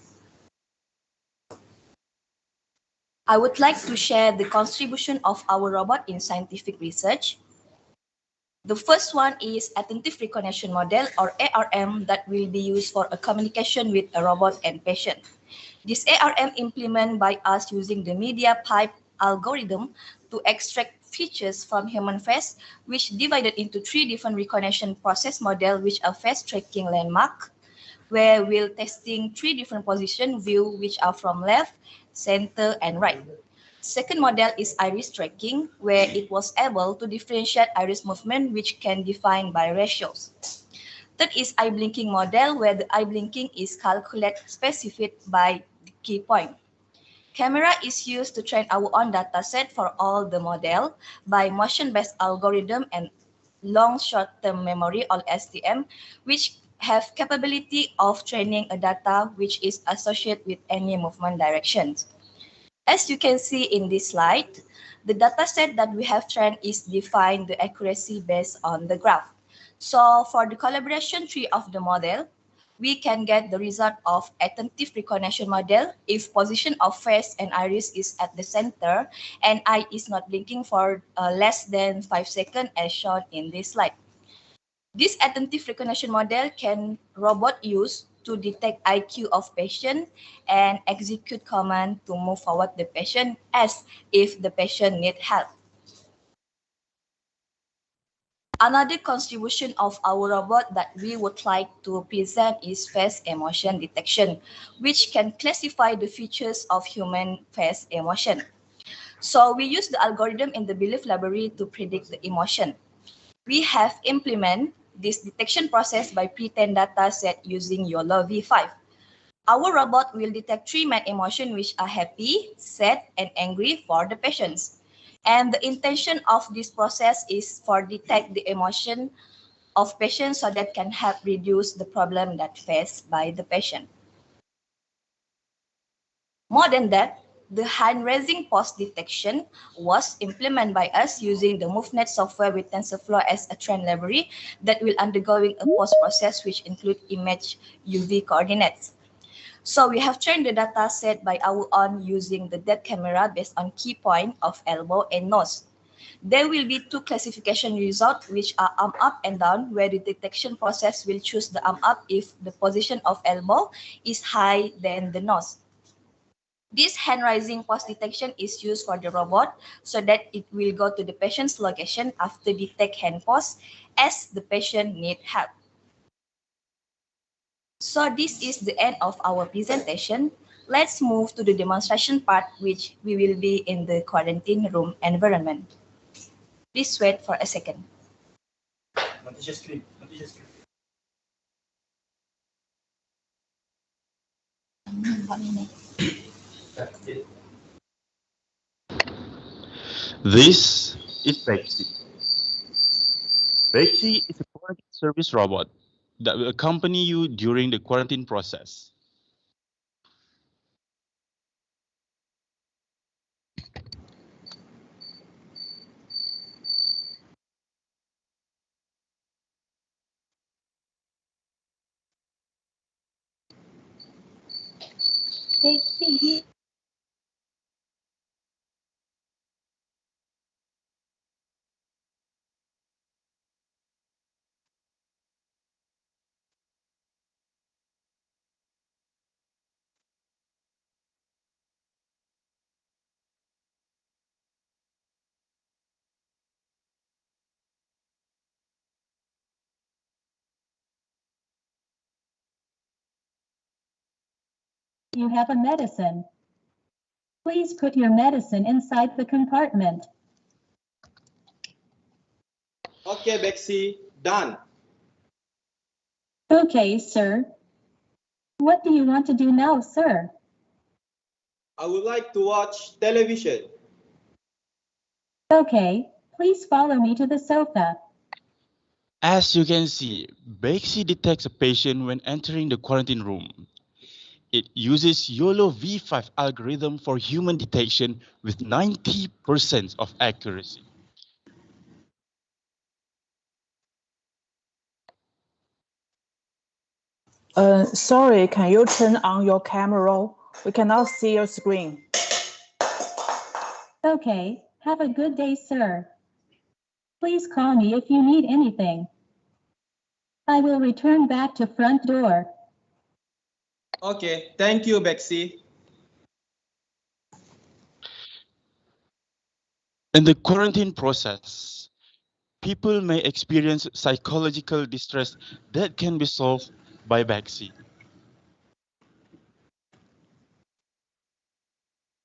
I would like to share the contribution of our robot in scientific research. The first one is Attentive Recognition Model, or ARM, that will be used for a communication with a robot and patient. This ARM implemented by us using the media pipe algorithm to extract features from human face, which divided into 3 different recognition process models, which are face tracking landmark, where we're testing 3 different position view, which are from left, center, and right. Second model is iris tracking, where it was able to differentiate iris movement, which can define by ratios. Third is eye blinking model, where the eye blinking is calculated specific by the key point. Camera is used to train our own dataset for all the model by motion-based algorithm and long short-term memory or STM, which have capability of training a data which is associated with any movement directions. As you can see in this slide, the dataset that we have trained is defined the accuracy based on the graph. So for the collaboration tree of the model, we can get the result of attentive recognition model if position of face and iris is at the center and eye is not blinking for less than 5 seconds as shown in this slide. This attentive recognition model can robot use to detect IQ of patient and execute command to move forward the patient as if the patient need help. Another contribution of our robot that we would like to present is face emotion detection, which can classify the features of human face emotion. So we use the algorithm in the Belief library to predict the emotion. We have implemented this detection process by pre-trained data set using YOLO V5. Our robot will detect 3 main emotions which are happy, sad, and angry for the patients. And the intention of this process is for detect the emotion of patients so that can help reduce the problem that faced by the patient. More than that, the hand-raising pose detection was implemented by us using the MoveNet software with TensorFlow as a trained library that will undergoing a pose process which include image UV coordinates. So we have trained the data set by our own using the depth camera based on key point of elbow and nose. There will be 2 classification results which are arm up and down, where the detection process will choose the arm up if the position of elbow is higher than the nose. This hand-raising pose detection is used for the robot so that it will go to the patient's location after detect hand pose as the patient need help. So this is the end of our presentation. Let's move to the demonstration part, which we will be in the quarantine room environment. Please wait for a second. This is Bexy. Bexy is a quarantine service robot that will accompany you during the quarantine process. Bexy. You have a medicine. Please put your medicine inside the compartment. Okay, Bexy, done. Okay, sir. What do you want to do now, sir? I would like to watch television. Okay, please follow me to the sofa. As you can see, Bexy detects a patient when entering the quarantine room. It uses YOLO V5 algorithm for human detection with 90% of accuracy. Sorry, can you turn on your camera? We cannot see your screen. Okay, have a good day, sir. Please call me if you need anything. I will return back to front door. Okay, thank you, Bexy. In the quarantine process, people may experience psychological distress that can be solved by Bexy.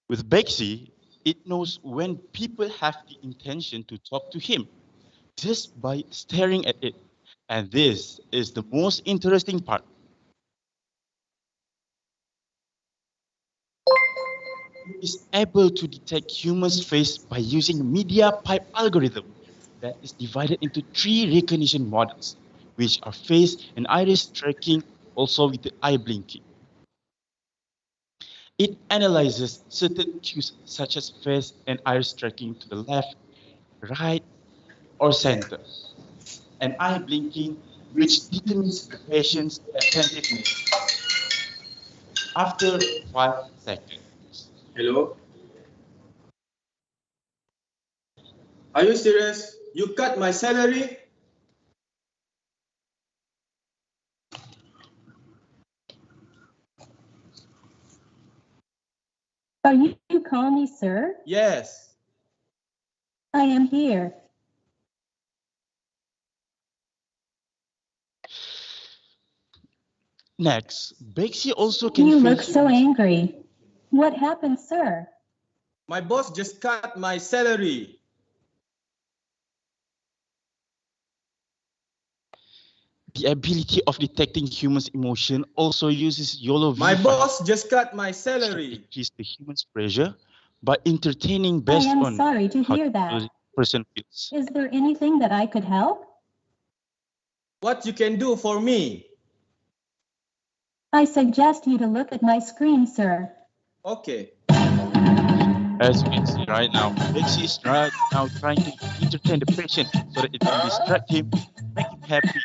With Bexy, It knows when people have the intention to talk to him just by staring at it. And this is the most interesting part. It is able to detect humans' face by using media pipe algorithm that is divided into 3 recognition models, which are face and iris tracking, also with the eye blinking. It analyzes certain cues such as face and iris tracking to the left, right, or center, and eye blinking, which determines the patient's attentiveness after 5 seconds. Hello? Are you serious? You cut my salary? Are you calling me, sir? Yes. I am here. Next, Bexy also can You feel look so angry. What happened, sir? My boss just cut my salary. the ability of detecting humans' emotion also uses YOLO V5. My boss just cut my salary. Increase the human's pressure by entertaining I based am on sorry to how hear the that. person feels. Is there anything that I could help? What you can do for me? I suggest you to look at my screen, sir. Okay. As you can see right now, Bexy is right now trying to entertain the patient so that it can distract him, make him happy.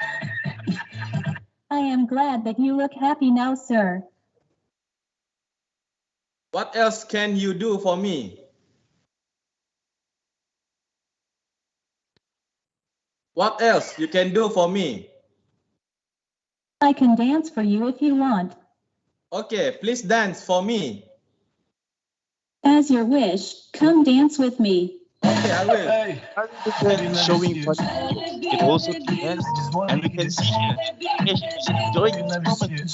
I am glad that you look happy now, sir. What else can you do for me? What else you can do for me? I can dance for you if you want. Okay, please dance for me. As your wish, come dance with me. Okay, I will. Showing what it also can dance, and we can see here the patient is enjoying this moment.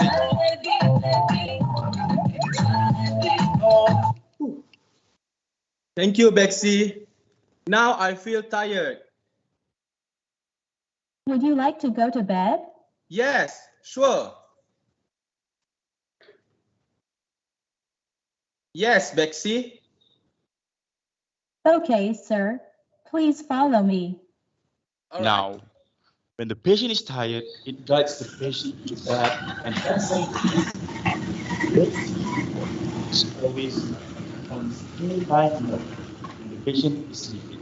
Thank you, Bexy. Now I feel tired. Would you like to go to bed? Yes, sure. Yes, Bexy. Okay, sir. Please follow me. Now, when the patient is tired, it guides the patient to bed, and that's always on standby mode when the patient is sleeping.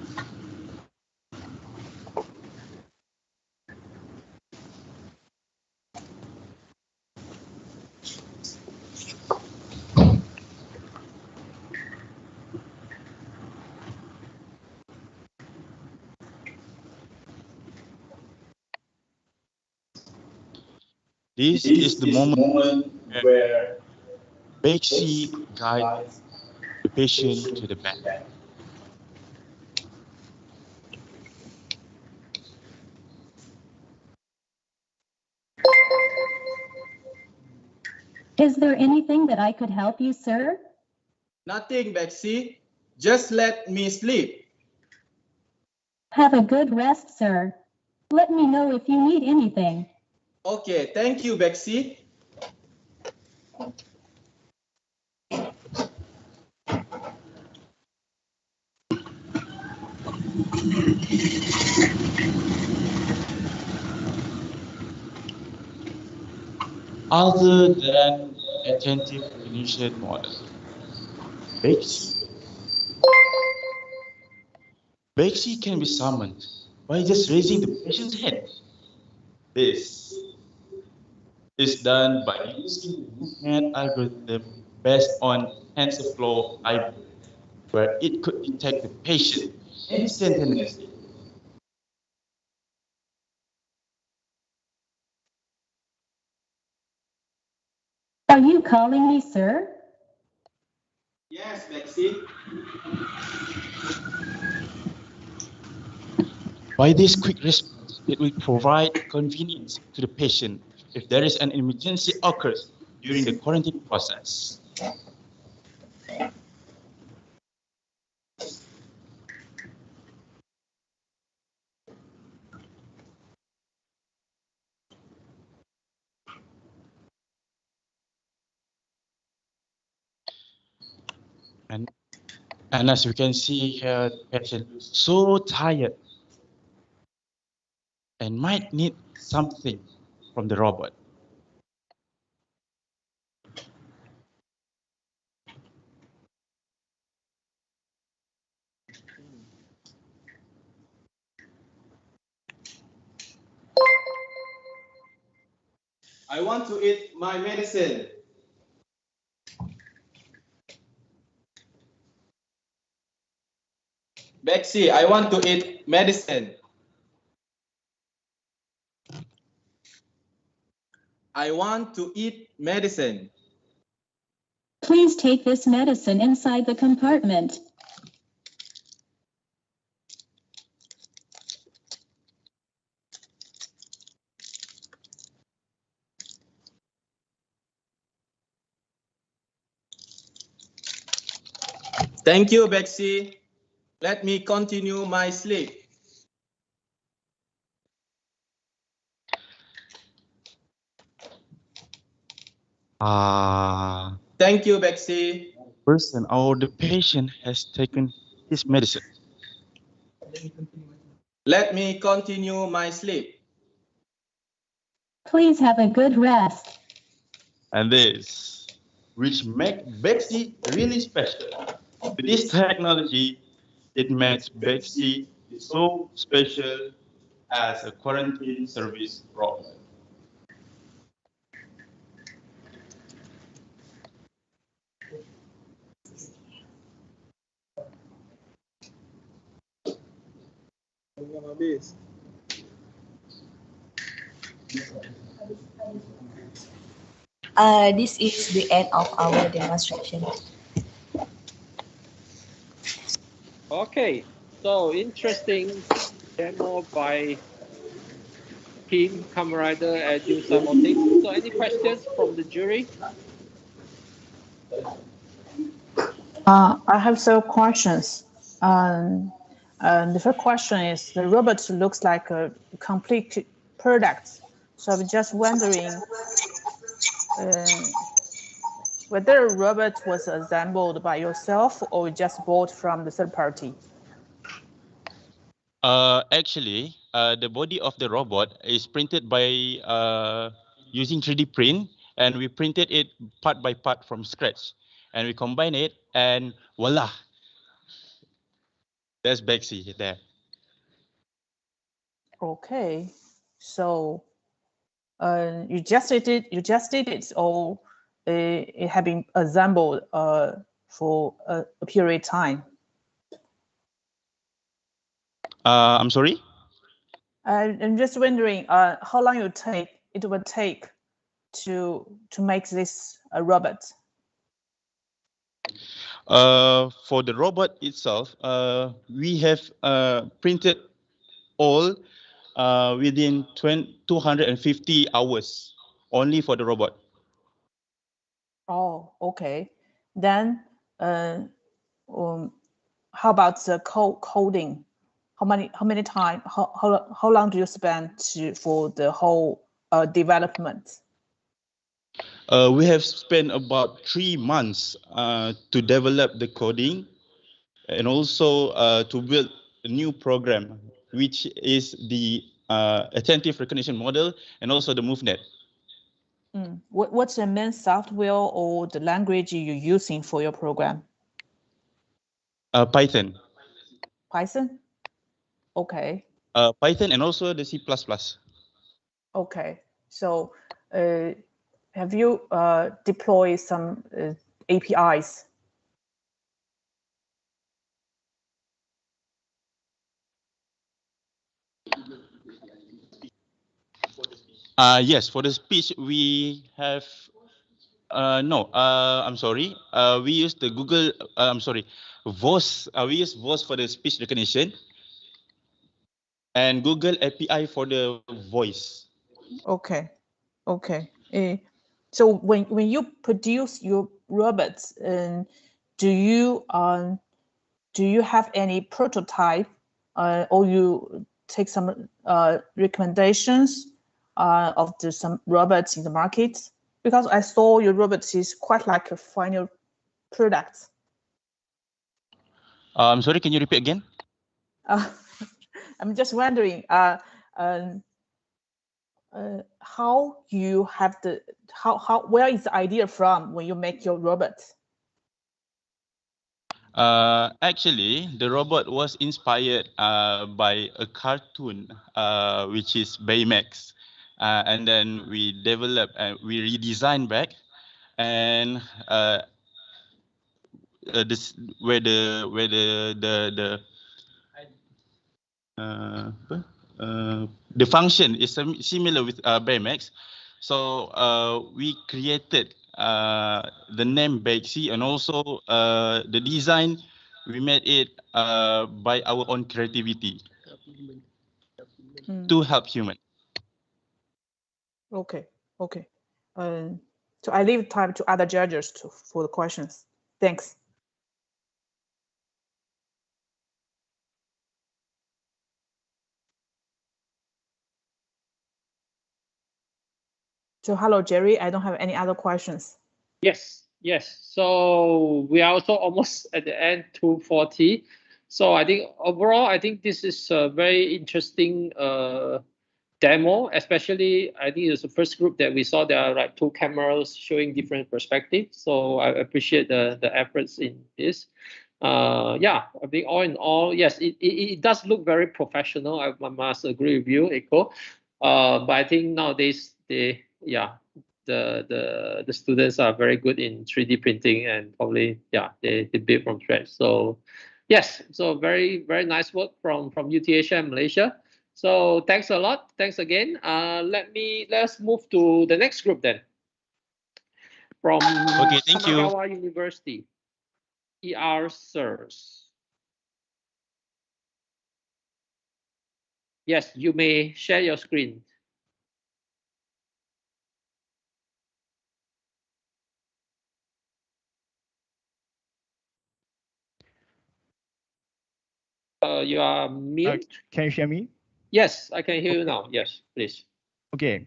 This is the moment where Bexy guides the patient to the bed. Is there anything that I could help you, sir? Nothing, Bexy. Just let me sleep. Have a good rest, sir. Let me know if you need anything. Okay, thank you, Bexy. Other than attentive recognition model, Bexy can be summoned by just raising the patient's head. This is done by using the movement algorithm based on TensorFlow library, where it could detect the patient instantaneously. Are you calling me, sir? Yes, Bexy. By this quick response, it will provide convenience to the patient if there is an emergency occurs during the quarantine process. And as you can see here, the patient so tired and might need something from the robot. I want to eat my medicine. Bexy, I want to eat medicine. I want to eat medicine. Please take this medicine inside the compartment. Thank you, Bexy. Let me continue my sleep. Thank you, Bexy. Person or the patient has taken his medicine. Let me continue my sleep. Please have a good rest. And this, which makes Bexy really special. With this technology, it makes Bexy so special as a quarantine service robot. This is the end of our demonstration. Okay, so interesting demo by Team Kamen Rider at Robotics. So any questions from the jury? I have some questions. The first question is, the robot looks like a complete product. So I'm just wondering whether a robot was assembled by yourself or just bought from the third party. Actually, the body of the robot is printed by using 3D print, and we printed it part by part from scratch, and we combine it, and voila, that's Bexy there. Okay, so you just did it, or it had been assembled for a period of time. I'm sorry. I'm just wondering how long it would take to make this a robot. For the robot itself, we have printed all within 250 hours only for the robot. Oh, okay. Then how about the coding? How many time? How long do you spend for the whole development? We have spent about 3 months to develop the coding, and also to build a new program, which is the attentive recognition model and also the MoveNet. What's the main software or the language you're using for your program? Python. Python? Okay. Python and also the C++. Okay. So have you deployed some APIs? Yes, for the speech we have no, I'm sorry. We use the Google, I'm sorry, Voice. We use Voice for the speech recognition and Google API for the voice. Okay. Okay. So when you produce your robots, do you have any prototype, or you take some recommendations of some robots in the market? Because I saw your robots is quite like a final product. Sorry, can you repeat again? I'm just wondering, how you have the where is the idea from when you make your robot? Actually, the robot was inspired by a cartoon, which is Baymax, and then we developed and we redesigned back, and this where the function is similar with Baymax. So we created the name Bexy, and also the design, we made it by our own creativity to help human. Okay, okay. So I leave time to other judges for the questions. Thanks. So hello, Jerry. I don't have any other questions. Yes, yes. So we are also almost at the end, 2:40. So I think overall, I think this is a very interesting demo. Especially, I think it's the first group that we saw. There are like 2 cameras showing different perspectives. So I appreciate the efforts in this. Yeah, I think all in all, yes, it does look very professional. I must agree with you, Eiko. But I think nowadays the students are very good in 3D printing, and probably they build from scratch. So yes, so very nice work from UTHM Malaysia. So thanks a lot. Thanks again. Let's move to the next group then. From thank you. Kanagawa University, ER Sirs. Yes, you may share your screen. You are mute. Can you hear me? Yes, I can hear you now. Yes, please. Okay.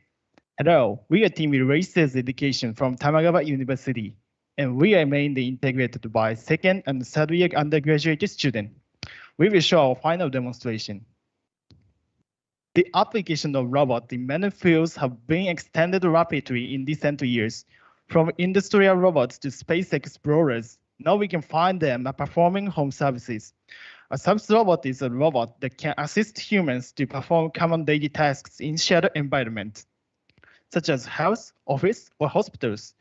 Hello, we are Team Races Education from Tamagawa University, and we are mainly integrated by second and third year undergraduate students. We will show our final demonstration. The application of robots in many fields have been extended rapidly in recent years, from industrial robots to space explorers. Now we can find them performing home services. A service robot is a robot that can assist humans to perform common daily tasks in shared environments, such as house, office, or hospitals.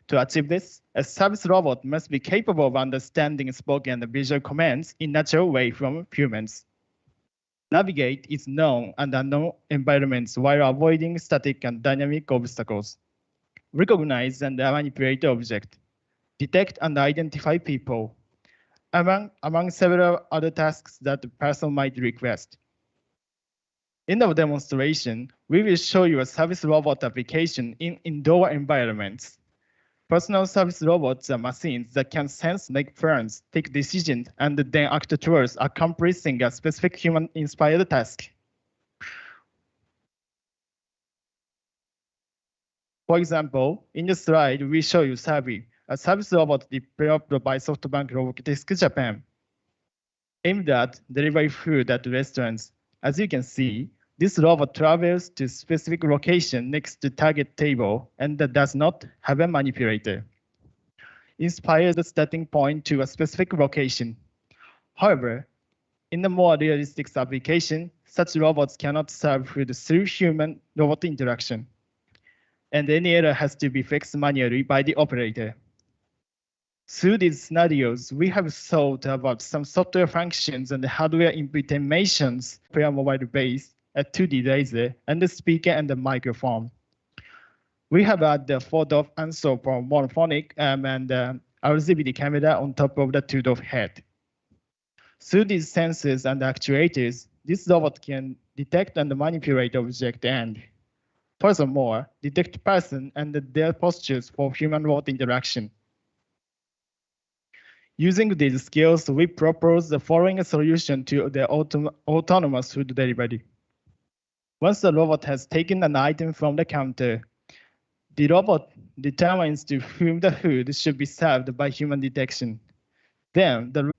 To achieve this, a service robot must be capable of understanding spoken and visual commands in natural way from humans. Navigate is known and unknown environments while avoiding static and dynamic obstacles. Recognize and manipulate objects. Detect and identify people, among several other tasks that the person might request. In our demonstration, we will show you a service robot application in indoor environments. Personal service robots are machines that can sense, make plans, take decisions, and then act towards accomplishing a specific human-inspired task. For example, in the slide, we show you Savi, a service robot developed by SoftBank Robotics Japan, aimed at delivering food at restaurants. As you can see, this robot travels to a specific location next to target table and does not have a manipulator. Inspires the starting point to a specific location. However, in a more realistic application, such robots cannot serve food through human-robot interaction, and any error has to be fixed manually by the operator. Through these scenarios, we have thought about some software functions and hardware implementations for a mobile base, a 2D laser, and the speaker and the microphone. We have added the photo answer for monophonic and RGB camera on top of the 2D head. Through these sensors and actuators, this robot can detect and manipulate objects and, furthermore, detect person and their postures for human-robot interaction. Using these skills, we propose the following solution to the autonomous food delivery. Once the robot has taken an item from the counter, the robot determines to whom the food should be served by human detection. Then the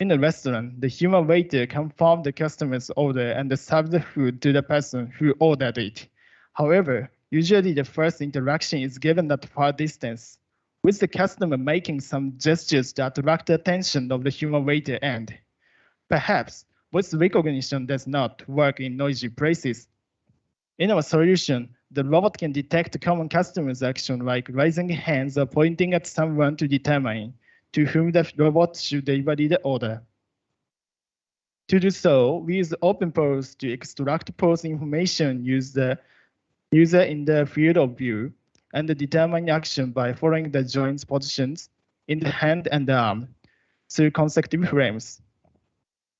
In a restaurant, the human waiter confirms the customer's order and serves the food to the person who ordered it. However, usually the first interaction is given at far distance, with the customer making some gestures to attract the attention of the human waiter end. Perhaps voice recognition does not work in noisy places. In our solution, the robot can detect common customers' action like raising hands or pointing at someone to determine to whom the robot should deliver the order. To do so, we use OpenPose to extract pose information, use the user in the field of view, and determine action by following the joints positions in the hand and the arm through consecutive frames.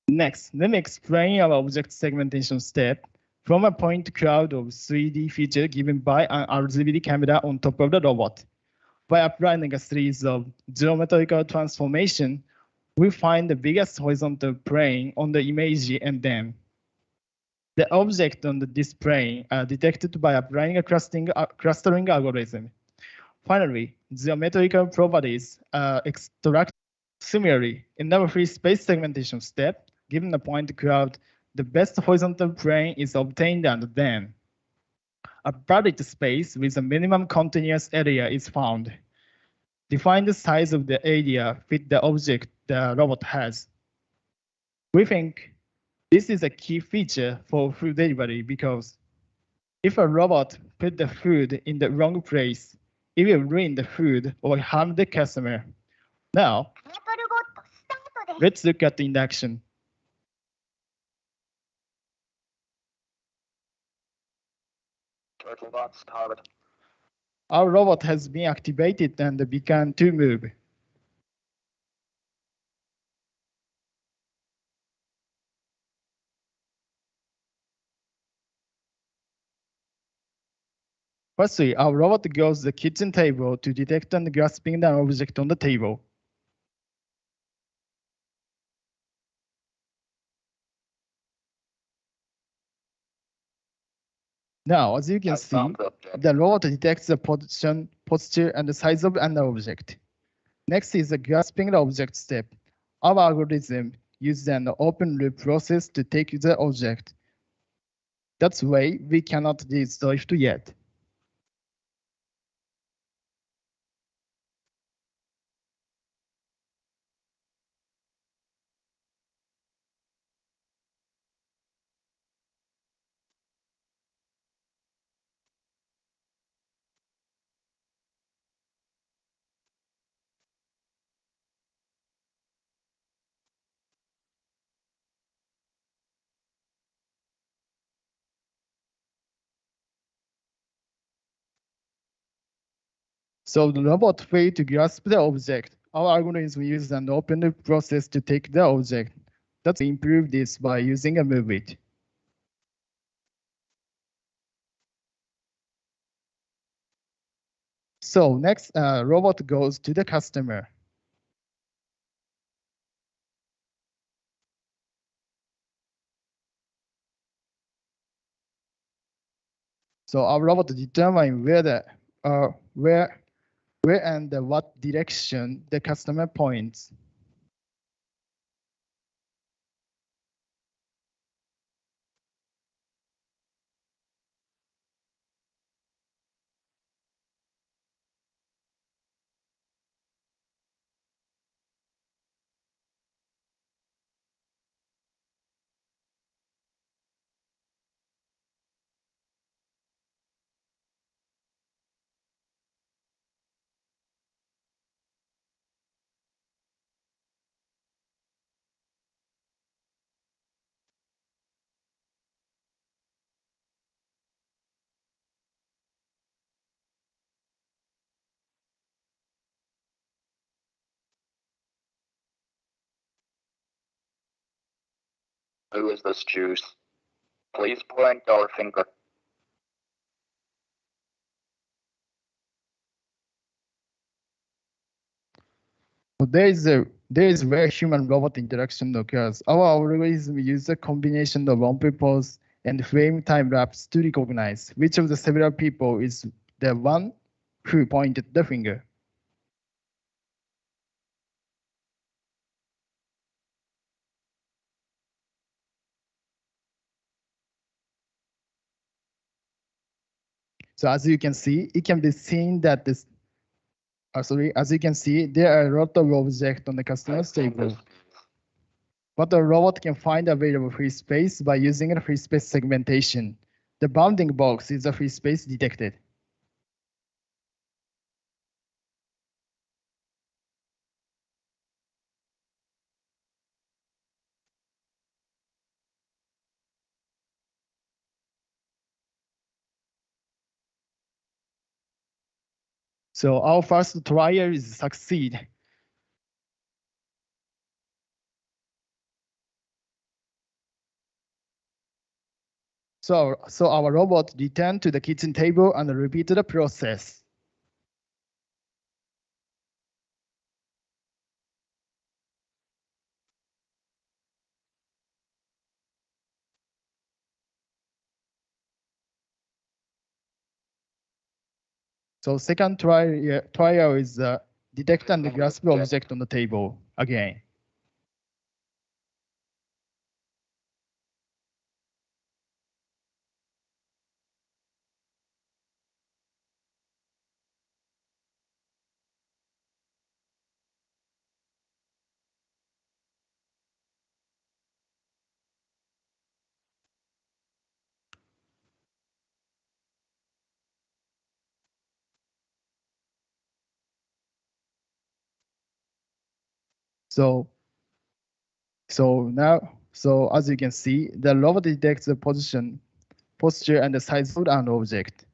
Next, let me explain our object segmentation step from a point cloud of 3D feature given by an RGB camera on top of the robot. By applying a series of geometrical transformation, we find the biggest horizontal plane on the image and then the object on this plane are detected by applying a clustering algorithm. Finally, geometrical properties are extracted. Similarly, in our free space segmentation step, given a point cloud, the best horizontal plane is obtained and then a valid space with a minimum continuous area is found. Define the size of the area fit the object the robot has. We think this is a key feature for food delivery because if a robot put the food in the wrong place, it will ruin the food or harm the customer. Now, let's look at in action. TurtleBot started. Our robot has been activated and began to move. Firstly, our robot goes to the kitchen table to detect and grasping an object on the table. Now, as you can see, the robot detects the position, posture, and the size of an object. Next is the grasping the object step. Our algorithm uses an open loop process to take the object. That's why we cannot destroy it yet. So the robot failed to grasp the object. Our algorithm uses an open loop process to take the object. Let's improve this by using a move it. So next, robot goes to the customer. So our robot determines where and what direction the customer points. Who is this juice? Please point your finger. So there is where human-robot interaction occurs. Our algorithm uses a combination of on-purpose and frame time-lapse to recognize which of the several people is the one who pointed the finger. So as you can see, it can be seen that this, as you can see, there are a lot of objects on the customer's table. But the robot can find available free space by using a free space segmentation. The bounding box is a free space detected. So our first trial is succeed. So our robot returned to the kitchen table and repeated the process. So second trial is detect and grasp object on the table again. So as you can see, the robot detects the position, posture, and the size of an object.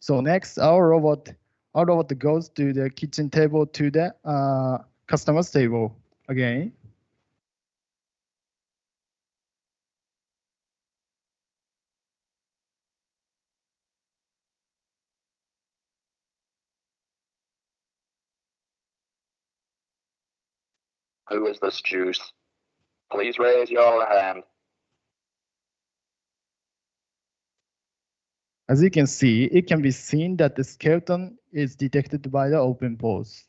So next, our robot goes to the kitchen table to the customer's table again. Who is this juice? Please raise your hand. As you can see, it can be seen that the skeleton is detected by the open pose.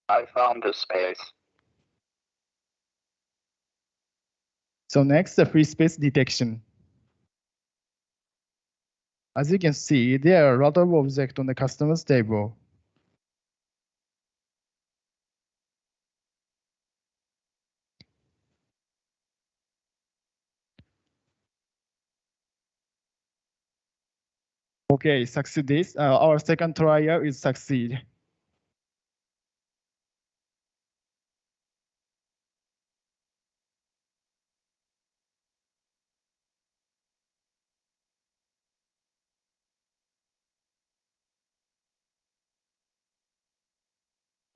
I found this space. So next, the free space detection. As you can see, there are a lot of objects on the customer's table. Okay, succeed this. Our second trial is succeed.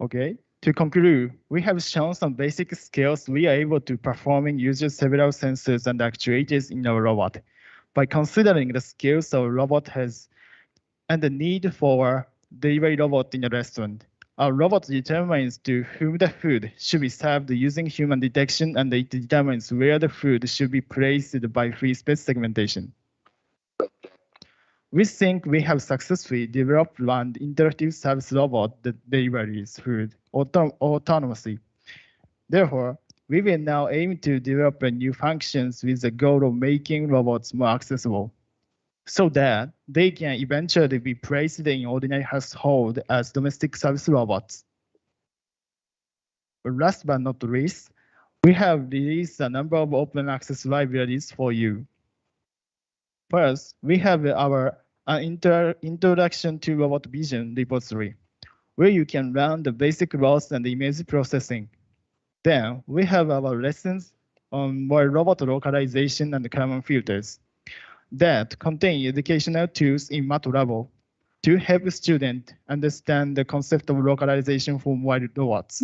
Okay, to conclude, we have shown some basic skills we are able to performing using several sensors and actuators in our robot. By considering the skills our robot has and the need for delivery robot in a restaurant, our robot determines to whom the food should be served using human detection, and it determines where the food should be placed by free space segmentation. We think we have successfully developed an interactive service robot that delivers food autonomously. Therefore, we will now aim to develop new functions with the goal of making robots more accessible, so that they can eventually be placed in ordinary household as domestic service robots. But last but not least, we have released a number of open access libraries for you. First, we have our Introduction to Robot Vision repository, where you can learn the basic roles and image processing. Then we have our lessons on more robot localization and Kalman filters that contain educational tools in MATLAB to help students understand the concept of localization for mobile robots.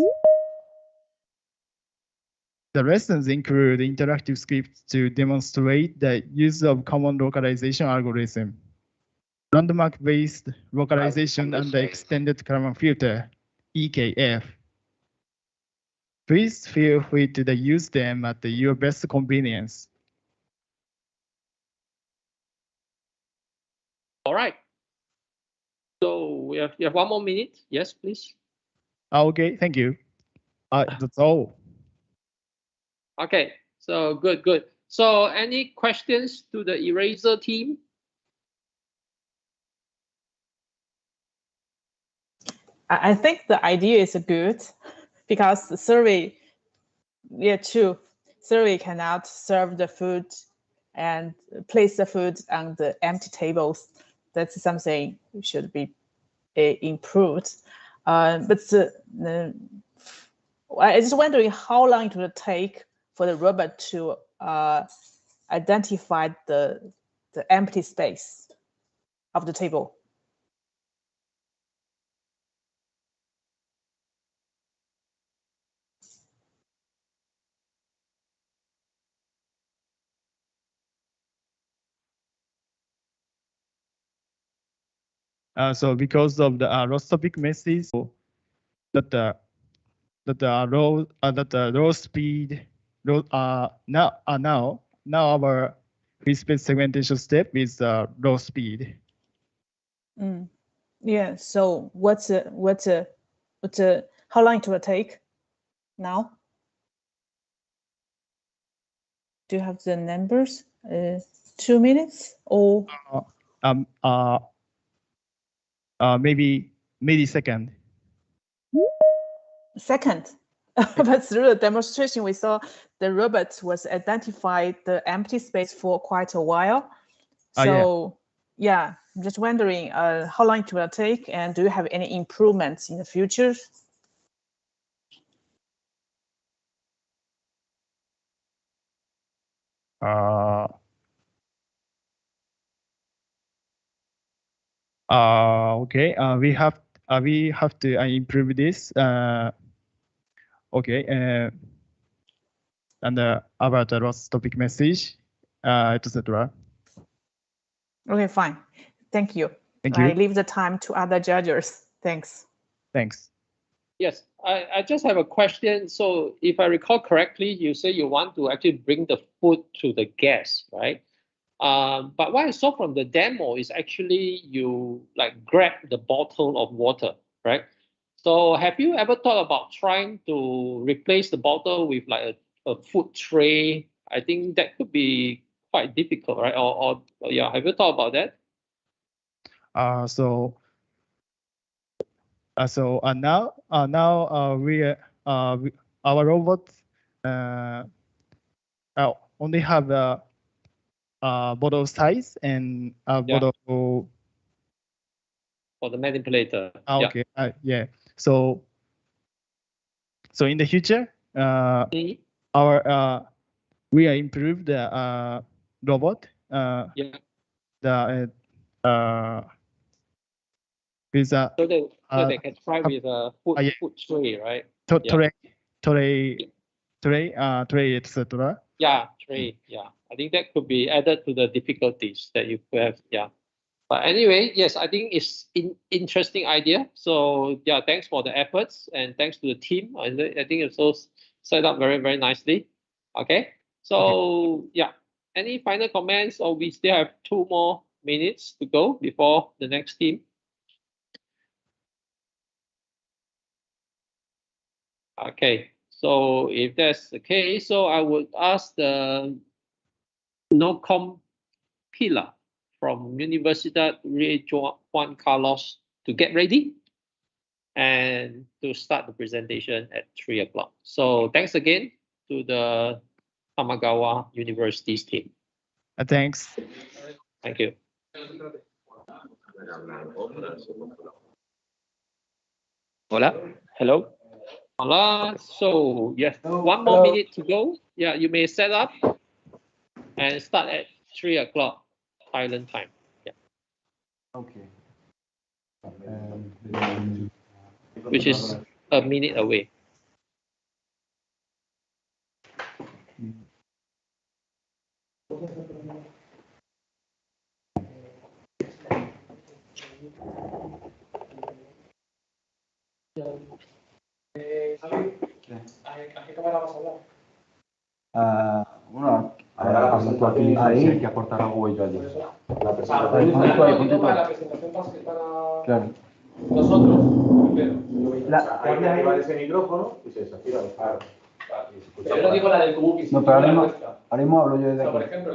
The lessons include interactive scripts to demonstrate the use of common localization algorithm, landmark-based localization and the extended Kalman filter, EKF. Please feel free to use them at your best convenience. All right. So we have 1 more minute. Yes, please. Okay, thank you. That's all. Okay, so good. So any questions to the Eraser team? I think the idea is good because the survey, true. Survey cannot serve the food and place the food on the empty tables. That's something should be improved. But I was wondering how long it will take for the robot to identify the empty space of the table. So because of the lost topic message, that the low speed now our free space segmentation step is low speed. Yeah. So how long it will take now? Do you have the numbers? 2 minutes or? Maybe millisecond. Second. But through the demonstration, we saw the robot was identified the empty space for quite a while. So yeah, I'm just wondering how long it will take, and do you have any improvements in the future? Okay. We have to improve this. Okay. And about the lost topic message, etc. Okay, fine. Thank you. Thank you. I leave the time to other judges. Thanks. Thanks. Yes, I just have a question. So if I recall correctly, you say you want to actually bring the food to the guests, right? But what I saw from the demo is actually you like grab the bottle of water, right? So have you ever thought about trying to replace the bottle with like a food tray? I think that could be quite difficult, right? Or yeah, have you thought about that? Now our robots only have a bottle size and a bottle for the manipulator. Okay. Yeah. So in the future, we are improved the robot. So they can try with a food tray, right? Tray, etc. Yeah, tray. Yeah, I think that could be added to the difficulties that you could have. Yeah, but anyway, yes, I think it's interesting idea. So yeah, thanks for the efforts and thanks to the team. I think it's also set up very, very nicely. Okay, so yeah, any final comments, or we still have 2 more minutes to go before the next team? Okay, so if that's the case, so I would ask the Nocom Pila from Universidad Rey Juan Carlos to get ready and to start the presentation at 3 o'clock. So thanks again to the Tamagawa University's team. Thanks. Thank you. Hola. Hello. Hola. So yes, 1 more minute to go. Yeah, you may set up and start at 3 o'clock Thailand time. Yeah. Okay. Which is a minute away. ¿A qué cámara vas a hablar? Bueno, ahí ahí hay que aportar algo yo allí. La presentación para Claro. nosotros, primero. Hay que activar ese micrófono y se desactiva. Claro. Pero yo no digo la del cubo que No, pero ahora mismo hablo yo desde por aquí. ejemplo,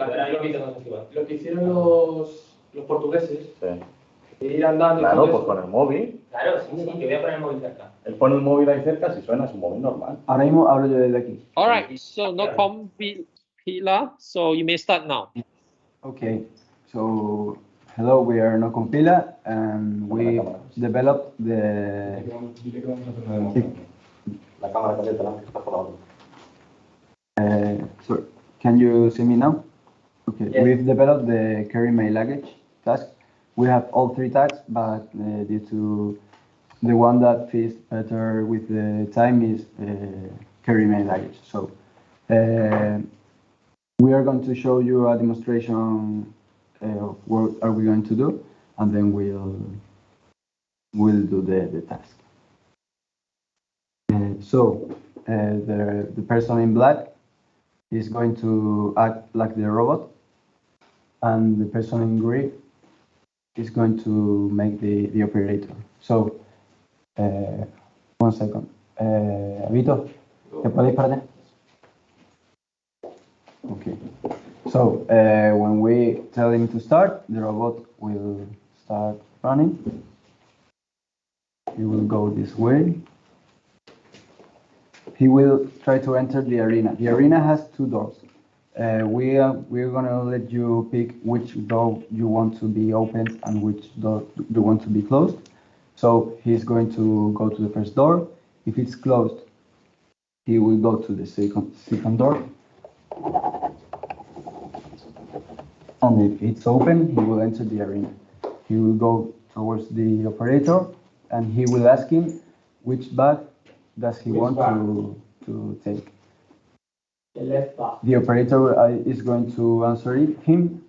lo que hicieron los portugueses, ir andando. Claro, pues con el móvil. Claro, sí, que voy a poner el móvil cerca. Él pone el móvil ahí cerca, si suena es un móvil normal. Ahora mismo hablo yo desde aquí. All right, so no compila, so you may start now. Okay, so hello, we are No Compila, and we developed the. La cámara que está por la otra. So can you see me now? Okay, Yes. We've developed the carry my luggage task. We have all three tasks, but due to the one that fits better with the time is carry my luggage. So we are going to show you a demonstration of what are we going to do, and then we'll do the task. The person in black is going to act like the robot, and the person in green is going to make the operator. So, 1 second. Vito, ¿te podéis parar? Okay. So, when we tell him to start, the robot will start running. He will go this way. He will try to enter the arena. The arena has 2 doors. We're gonna let you pick which door you want to be opened and which door you want to be closed. So he's going to go to the first door. If it's closed, he will go to the second door. And if it's open, he will enter the arena. He will go towards the operator, and he will ask him which bag does he want to take. The left back. The operator is going to answer him.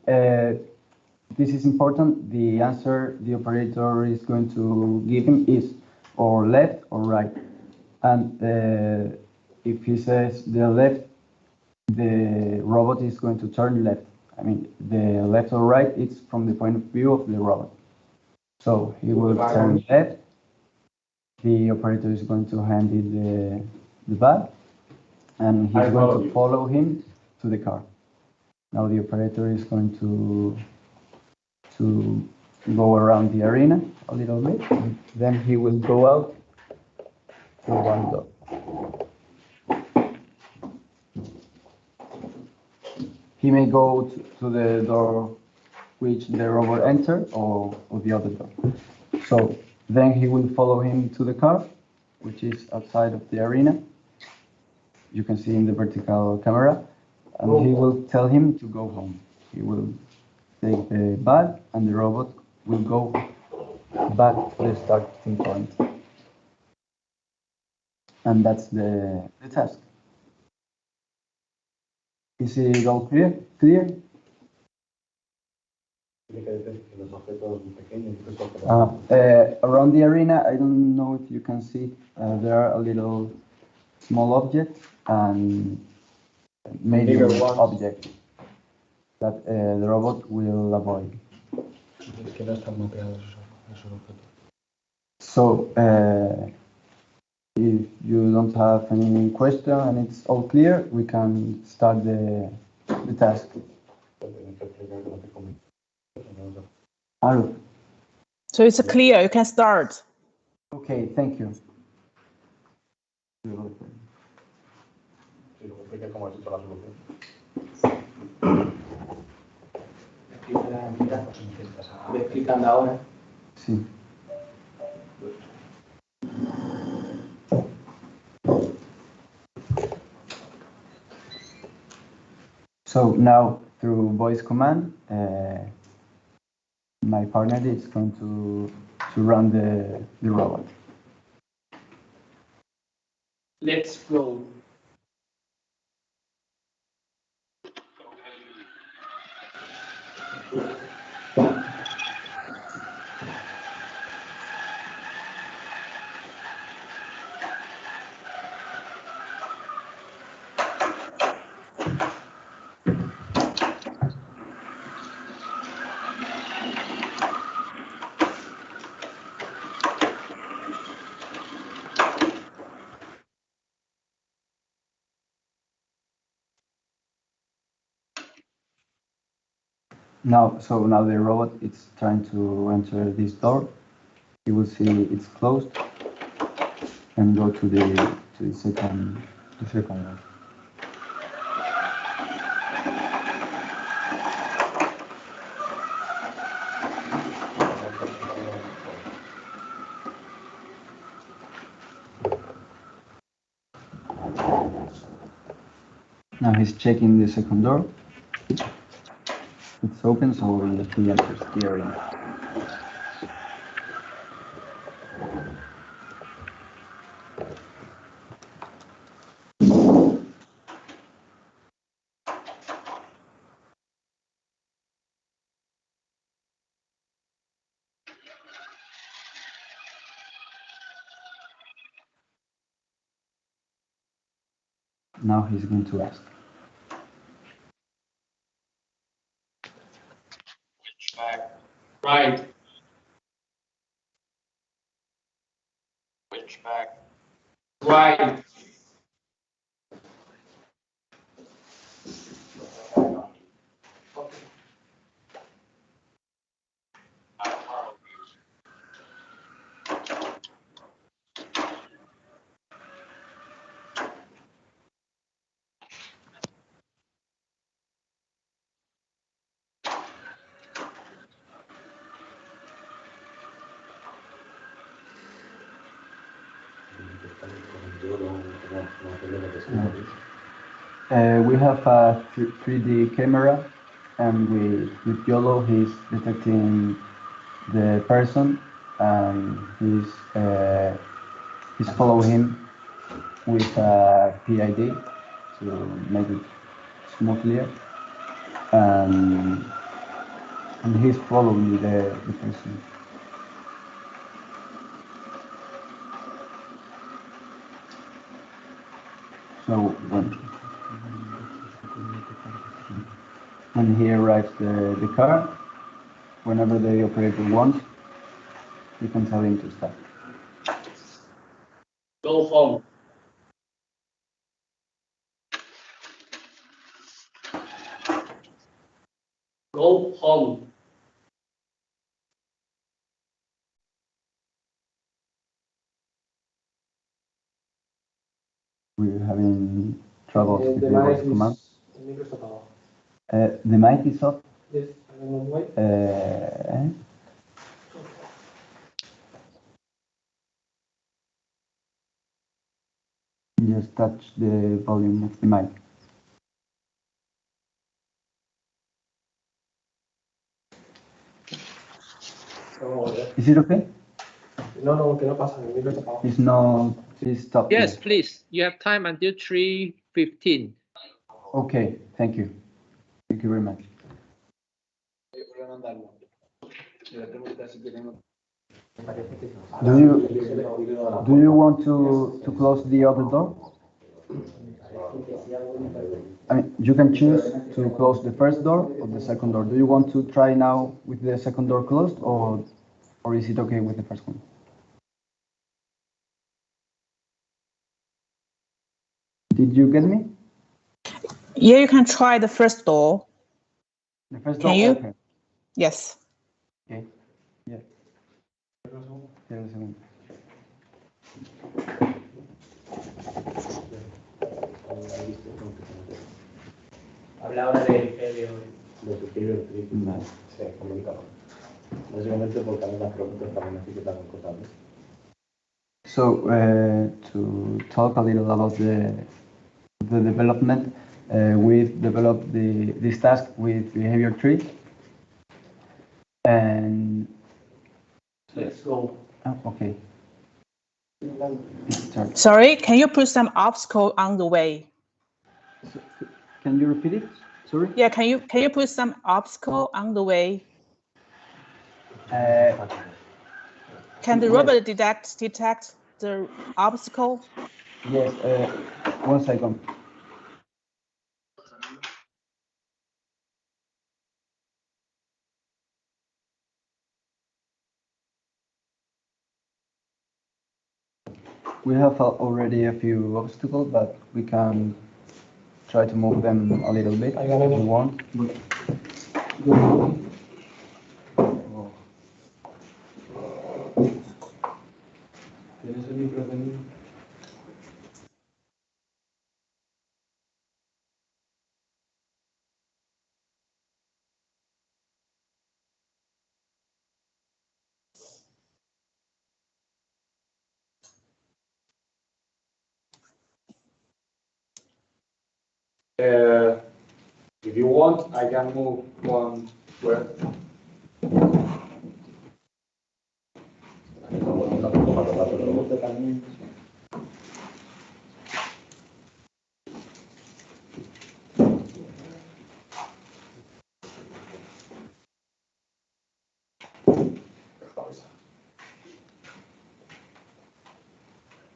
This is important. The answer the operator is going to give him is or left or right. And if he says the left, the robot is going to turn left. I mean, the left or right, it's from the point of view of the robot. So he will turn left. The operator is going to hand it the bag, and he's going to follow him to the car. Now the operator is going to go around the arena a little bit, and then he will go out through one door. He may go to the door which the robot entered, or the other door. So then he will follow him to the car, which is outside of the arena. You can see in the vertical camera, and he will tell him to go home. He will take the bag, and the robot will go back to the starting point. And that's the task. Is it all clear? Around the arena, I don't know if you can see, there are a little small objects and medium objects that the robot will avoid. So, if you don't have any question and it's all clear, we can start the task. So it's clear, you can start. Okay, thank you. Me explican ahora. Sí. So now through voice command, my partner is going to run the robot. Let's go. Now the robot is trying to enter this door. You will see it's closed, and go to the second one. Now he's checking the second door. It's open, so he enters the area. Now he's going to ask. Which back? Right. Which back? Right. We have a 3D camera, and with YOLO he's detecting the person, and he's following him with a PID to make it smoothly, and he's following the person. So when he arrives the car, whenever the operator wants, you can tell him to stop. Go home. Go home. We're having troubles with the mic voice command. el micro está apagado. The mic is off. Yes, I don't know why. Just touch the volume of the mic. Is it okay? No, que no pasa, el micro está apagado. It's no, please stop. Yes, there. please. You have time until 3:15. Okay, thank you. Thank you very much. Do you want to close the other door? I mean, you can choose to close the first door or the second door. Do you want to try now with the second door closed, or is it okay with the first one? Did you get me? Yeah, you can try the first door. The first door? Can you? Okay. Yes. Okay. Yeah. Habla ahora de Helio. De Superior Trip. Sí, comunicado. Básicamente porque a mí las preguntas también así que están cosas. So to talk a little about the development, we've developed this task with behavior tree, and Let's go. Okay. Sorry, can you put some obstacle on the way? Can you repeat it? Sorry. Yeah, can you put some obstacle on the way? Can the robot detect the obstacle? Yes. 1 second. We have already a few obstacles, but we can try to move them a little bit if you want. ¿Tienes el micro prendido? If you want, I can move one square.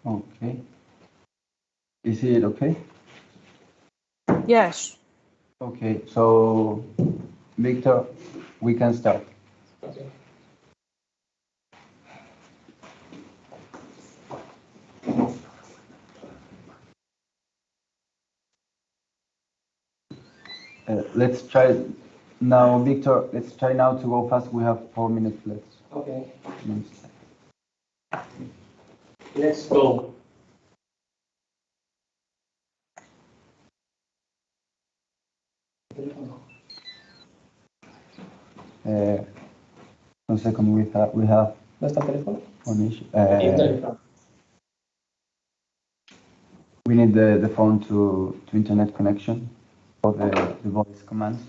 Okay. Is it okay? Yes. Okay, so Victor, we can start. Okay. Let's try now, Victor. Let's try now to go fast. We have 4 minutes left. Okay. Let's go. One second, we have ¿No está el teléfono? one issue. Y un teléfono. We need the phone to internet connection for the voice commands.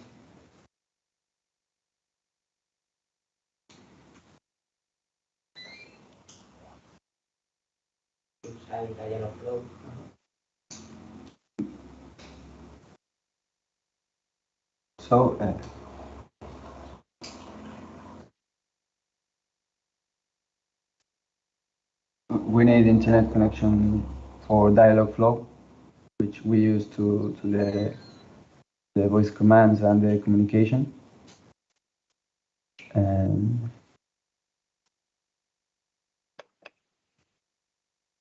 So we need internet connection for Dialogflow, which we use to the voice commands and the communication. And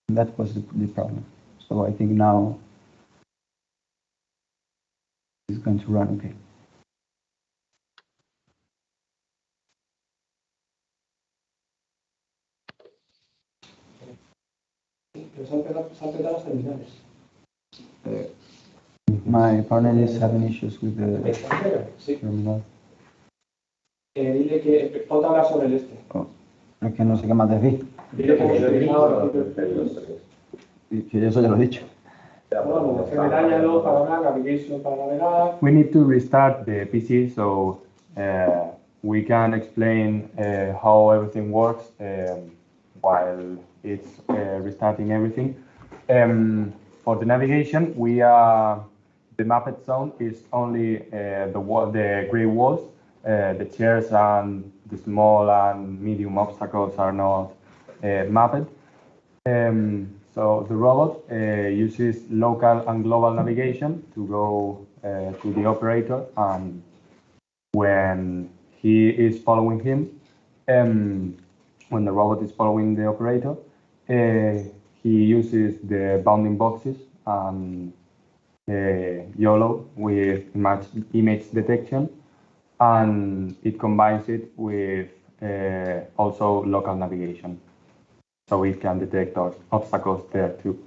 that was the problem. So I think now it's going to run okay. Pero se han pegado las terminales. My partner is having issues with the terminal. Dile que ponte a hablar sobre el este. Es que no sé qué más decir. Dile que Que eso ya lo he dicho. Bueno, que medállalo para hablar, navigation para navegar. We need to restart the PC so we can explain how everything works while it's restarting everything. For the navigation, the mapped zone is only the gray walls. The chairs and the small and medium obstacles are not mapped. So the robot uses local and global navigation to go to the operator, and when he is following him, when the robot is following the operator, he uses the bounding boxes and YOLO with image detection, and it combines it with also local navigation. So it can detect obstacles there too.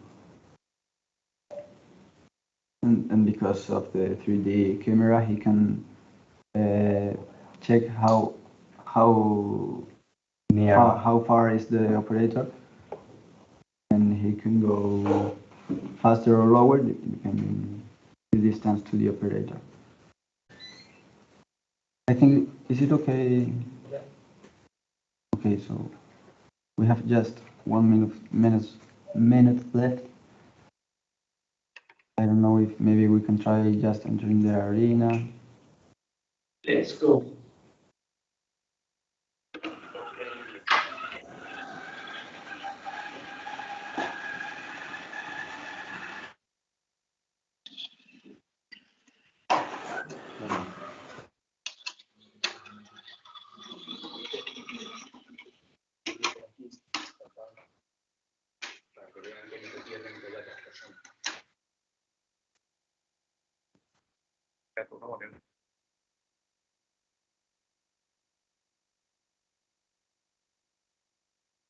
And because of the 3D camera, he can check how far is the operator, and he can go faster or lower depending the distance to the operator. I think, is it okay? Yeah. Okay, so we have just 1 minute left. I don't know if maybe we can try just entering the arena. Let's go.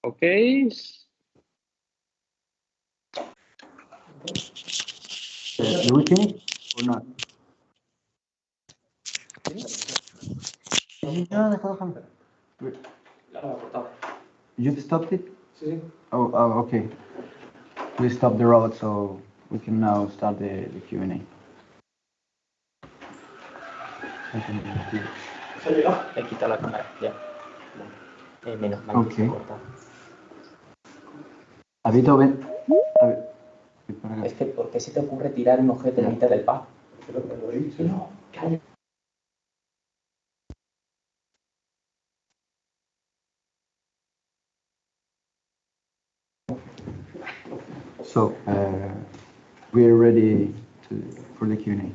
Okay. Do we finish or not? You stopped it? Oh, okay. We stopped the robot, so we can now start the Q&A. Le quita la cámara, ya. Menos mal que se Okay. corta. Habito, ven. Es que, ¿por qué se te ocurre tirar un objeto en mitad del pub? Lo he dicho. No, calla. So, we're ready for the Q&A.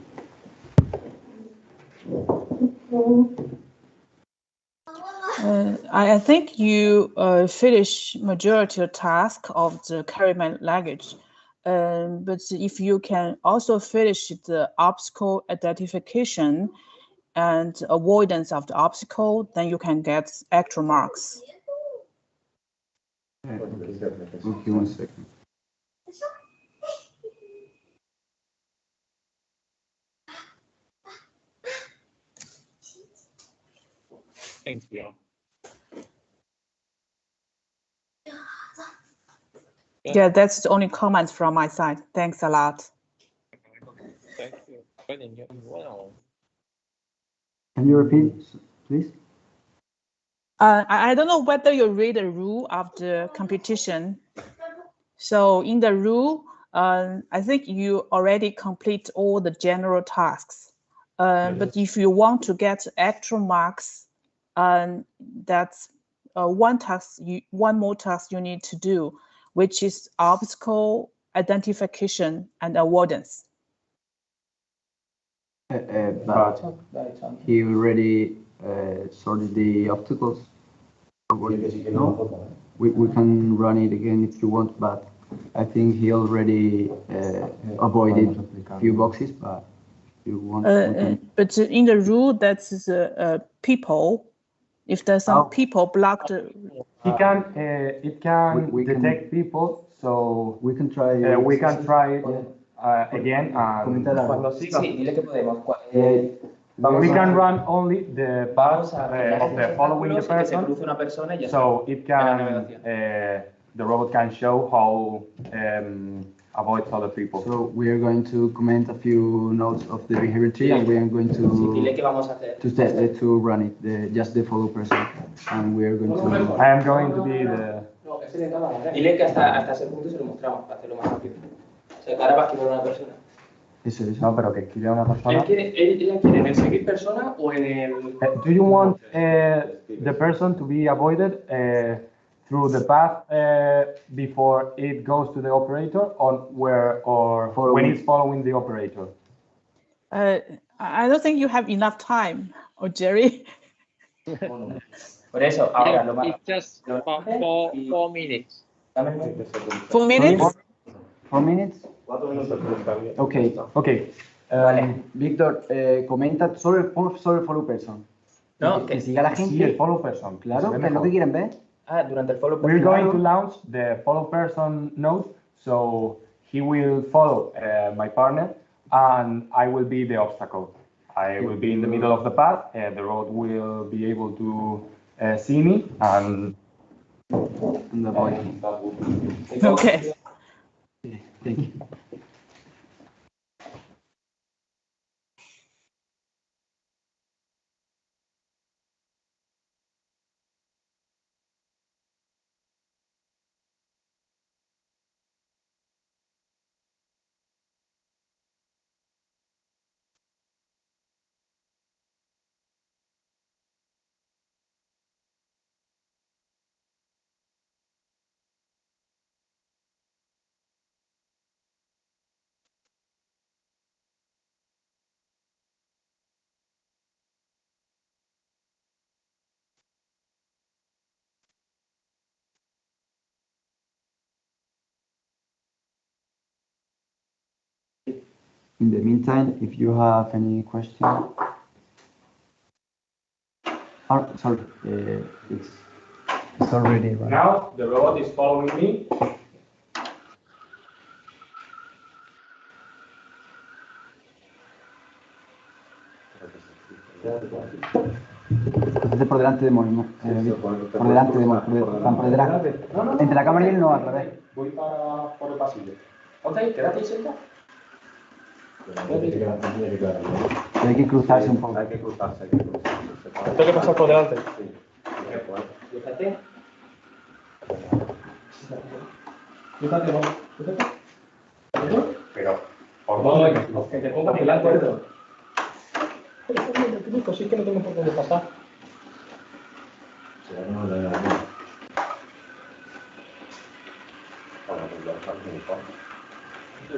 I think you finish majority of task of the carryman luggage. But if you can also finish the obstacle identification and avoidance of the obstacle, then you can get extra marks. Okay, 1 second. Thank you. Yeah, that's the only comments from my side. Thanks a lot. Thank you. Wow. Can you repeat, please? I don't know whether you read the rule of the competition. So in the rule, I think you already complete all the general tasks. But if you want to get extra marks, that's one more task you need to do, which is obstacle identification and avoidance. But he already sorted the obstacles. No? We can run it again if you want, but I think he already avoided a few boxes, but if you want. But in the rule, that's people. If there's some people blocked. It can detect people, so we can try. We can try it again. Sí, dile que podemos. We can run only the path of the following the person, so it can the robot can show how avoids other people. So we are going to comment a few notes of the behavior tree, and we are going to run it, just the follow person, and we are going to. I am going to be the. Dile que hasta ese punto se lo mostramos para hacerlo más rápido. O sea, que ahora va a escribir una persona. Eso. No, pero que escribe una persona. ¿Ella quiere en el seguir persona o en el? Do you want the person to be avoided through the path before it goes to the operator, or when it's following the operator? I don't think you have enough time, or Jerry. Por eso, ahora lo más. It's just 4 minutes. 4 minutes? 4 minutes? Okay. Víctor, comenta sobre el follow person. No, que siga la gente. Sí, el follow person. Claro, que es lo que quieren ver. Durante el follow person. We're going to launch the follow person node, so he will follow my partner, and I will be the obstacle. I will be in the middle of the path. The road will be able to see me and avoid me. Okay. Thank you. In the meantime, if you have any question, sorry, it's It's already right. Now the robot is following me. Entonces por delante de movimiento. Por delante de van por detrás. Entre la cámara y él no, al revés. Voy por el pasillo. Ok, quédate ahí sentado. Hay que cruzarse un poco. Hay que cruzarse. Tengo que pasar por delante. Sí. Fíjate. Fíjate, no. Fíjate. Pero, por dónde, que te pongas delante. Pero, sí que no tengo por dónde pasar.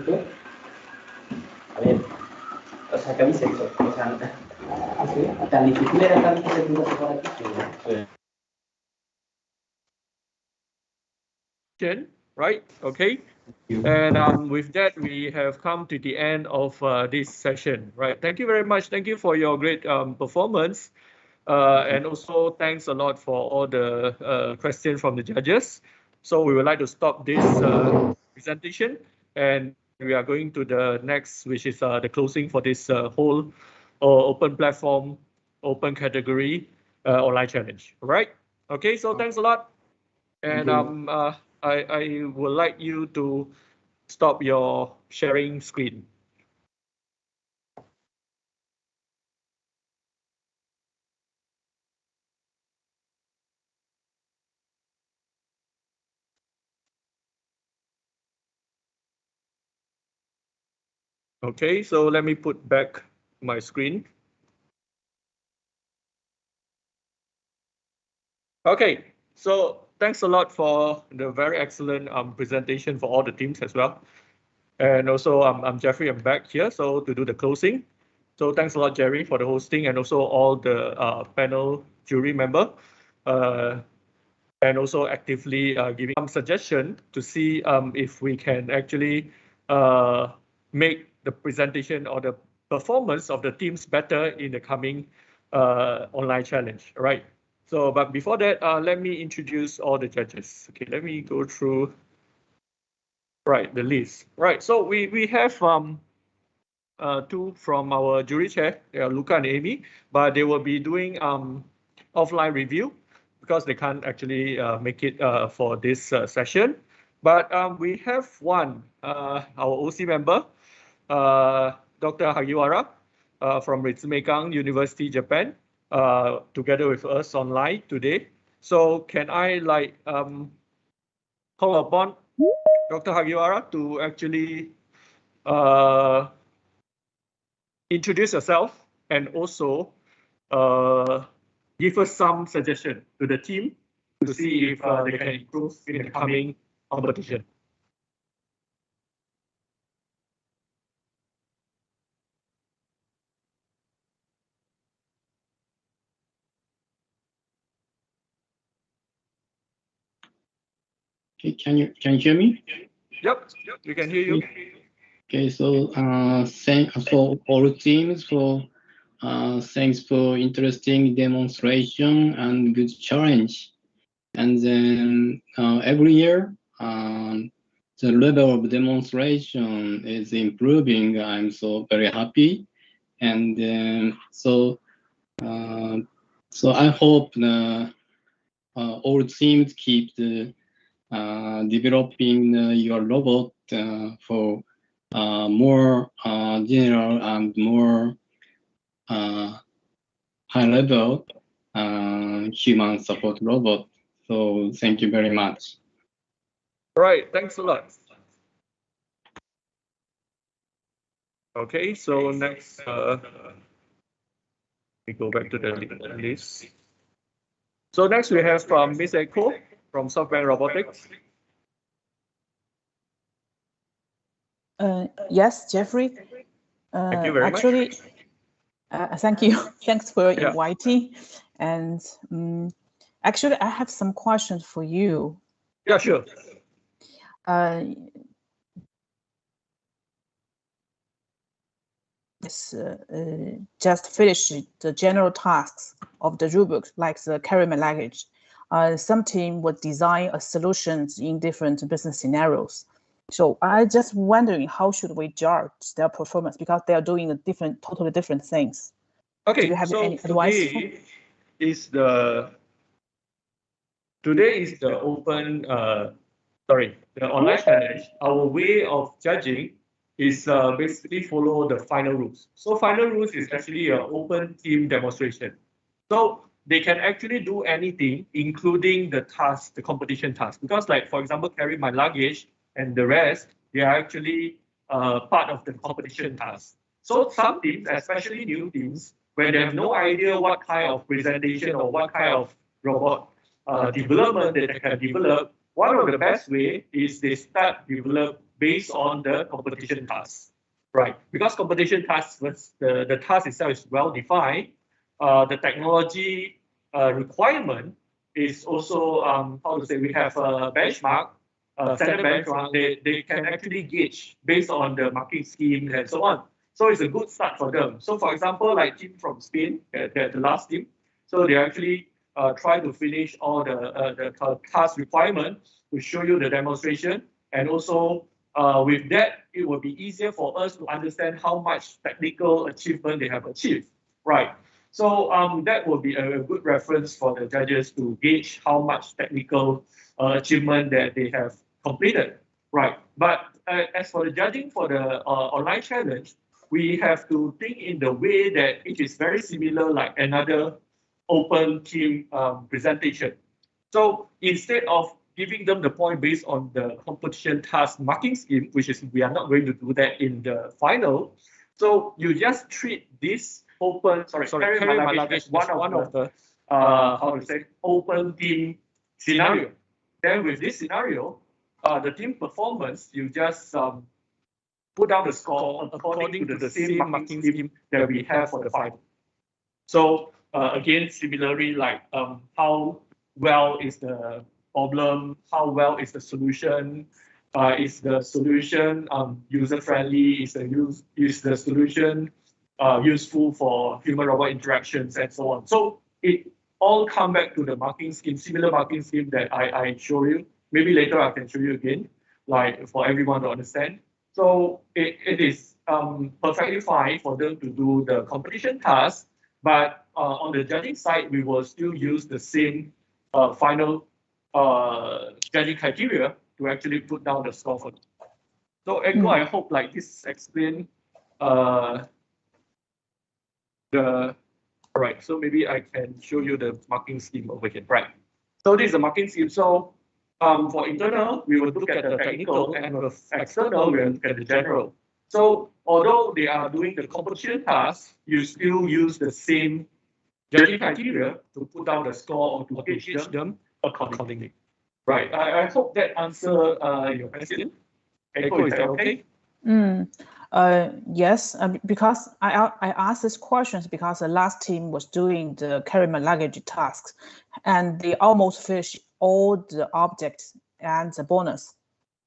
¿Qué? A ver, o sea, ¿qué habéis hecho? O sea, tan difícil era tanto que tú por aquí. Sí. Right, okay. And with that, we have come to the end of this session. Right, thank you very much. Thank you for your great performance. And also thanks a lot for all the questions from the judges. So we would like to stop this presentation, and we are going to the next, which is the closing for this whole open platform, open category online challenge. All right. Okay. So thanks a lot. And I would like you to stop your sharing screen. Okay, so let me put back my screen. Okay, so thanks a lot for the very excellent presentation for all the teams as well. And also I'm Jeffrey, I'm back here, so to do the closing. So thanks a lot, Jerry, for the hosting, and also all the panel jury member, and also actively giving some suggestion to see if we can actually make the presentation or the performance of the teams better in the coming online challenge, right? So, but before that, let me introduce all the judges. Okay, let me go through, right, the list. Right, so we have two from our jury chair, they are Luca and Amy, but they will be doing offline review because they can't actually make it for this session. But we have one, our OC member, Dr. Hagiwara from Ritsumeikan University, Japan, together with us online today. So can I call upon Dr. Hagiwara to actually introduce yourself and also give us some suggestion to the team to see if they can improve in the coming competition. Okay, can you hear me? Yep, we can hear you. Okay, so thanks for all teams for thanks for interesting demonstration and good challenge. And then every year the level of demonstration is improving. I'm so very happy, and so I hope all teams keep developing your robot for more general and more high level human support robot. So thank you very much. Right, thanks a lot. Okay, so next, we go back to the list. So next we have Miss Echo from SoftBank Robotics. Yes, Jeffrey. Thank you very actually, much. Thank you. Thanks for inviting. And actually, I have some questions for you. Yeah, sure. Just finished the general tasks of the rubric, like the carry my luggage. some team would design a solutions in different business scenarios. So I just wondering, how should we judge their performance, because they are doing totally different things. Okay, do you have so any advice? Today is the open, the online challenge. Our way of judging is basically follow the final rules. So final rules is actually an open team demonstration. So they can actually do anything, including the task, the competition task. Because like, for example, carry my luggage and the rest, they are actually part of the competition task. So some teams, especially new teams, when they have no idea what kind of presentation or what kind of robot development that they can develop, one of the best way is they start develop based on the competition task, right? Because competition tasks, the task itself is well defined. The technology requirement is also how to say, we have a benchmark, standard benchmark. They can actually gauge based on the marking scheme and so on. So it's a good start for them. So for example, like team from Spain, the last team, so they actually try to finish all the task requirement to show you the demonstration. And also with that, it will be easier for us to understand how much technical achievement they have achieved, right? So that will be a good reference for the judges to gauge how much technical achievement that they have completed, right? But as for the judging for the online challenge, we have to think in the way that it is very similar like another open team presentation. So instead of giving them the point based on the competition task marking scheme, which is we are not going to do that in the final. So you just treat this open, carry my luggage as one of the how to say, open team scenario. Then with this scenario, the team performance, you just put down the score according to the same marking scheme that we have for the final. So again, similarly, like how well is the problem, how well is the solution, is the solution user-friendly, is the solution useful for human-robot interactions, and so on. So it all come back to the marking scheme, similar marking scheme that I show you. Maybe later I can show you again, like for everyone to understand. So it is perfectly fine for them to do the competition task, but on the judging side, we will still use the same final judging criteria to actually put down the score for them. So Echo, I hope like this explain right. So maybe I can show you the marking scheme over here. Right. So this is the marking scheme. So for internal, we will look at the technical, and for external, we will look at the general. So although they are doing the competition task, you still use the same judging criteria to put down the score or to gauge them accordingly. Right. I hope that answer your question. Echo, is that okay? Yes, because I asked these questions because the last team was doing the carry my luggage tasks, and they almost finished all the objects and the bonus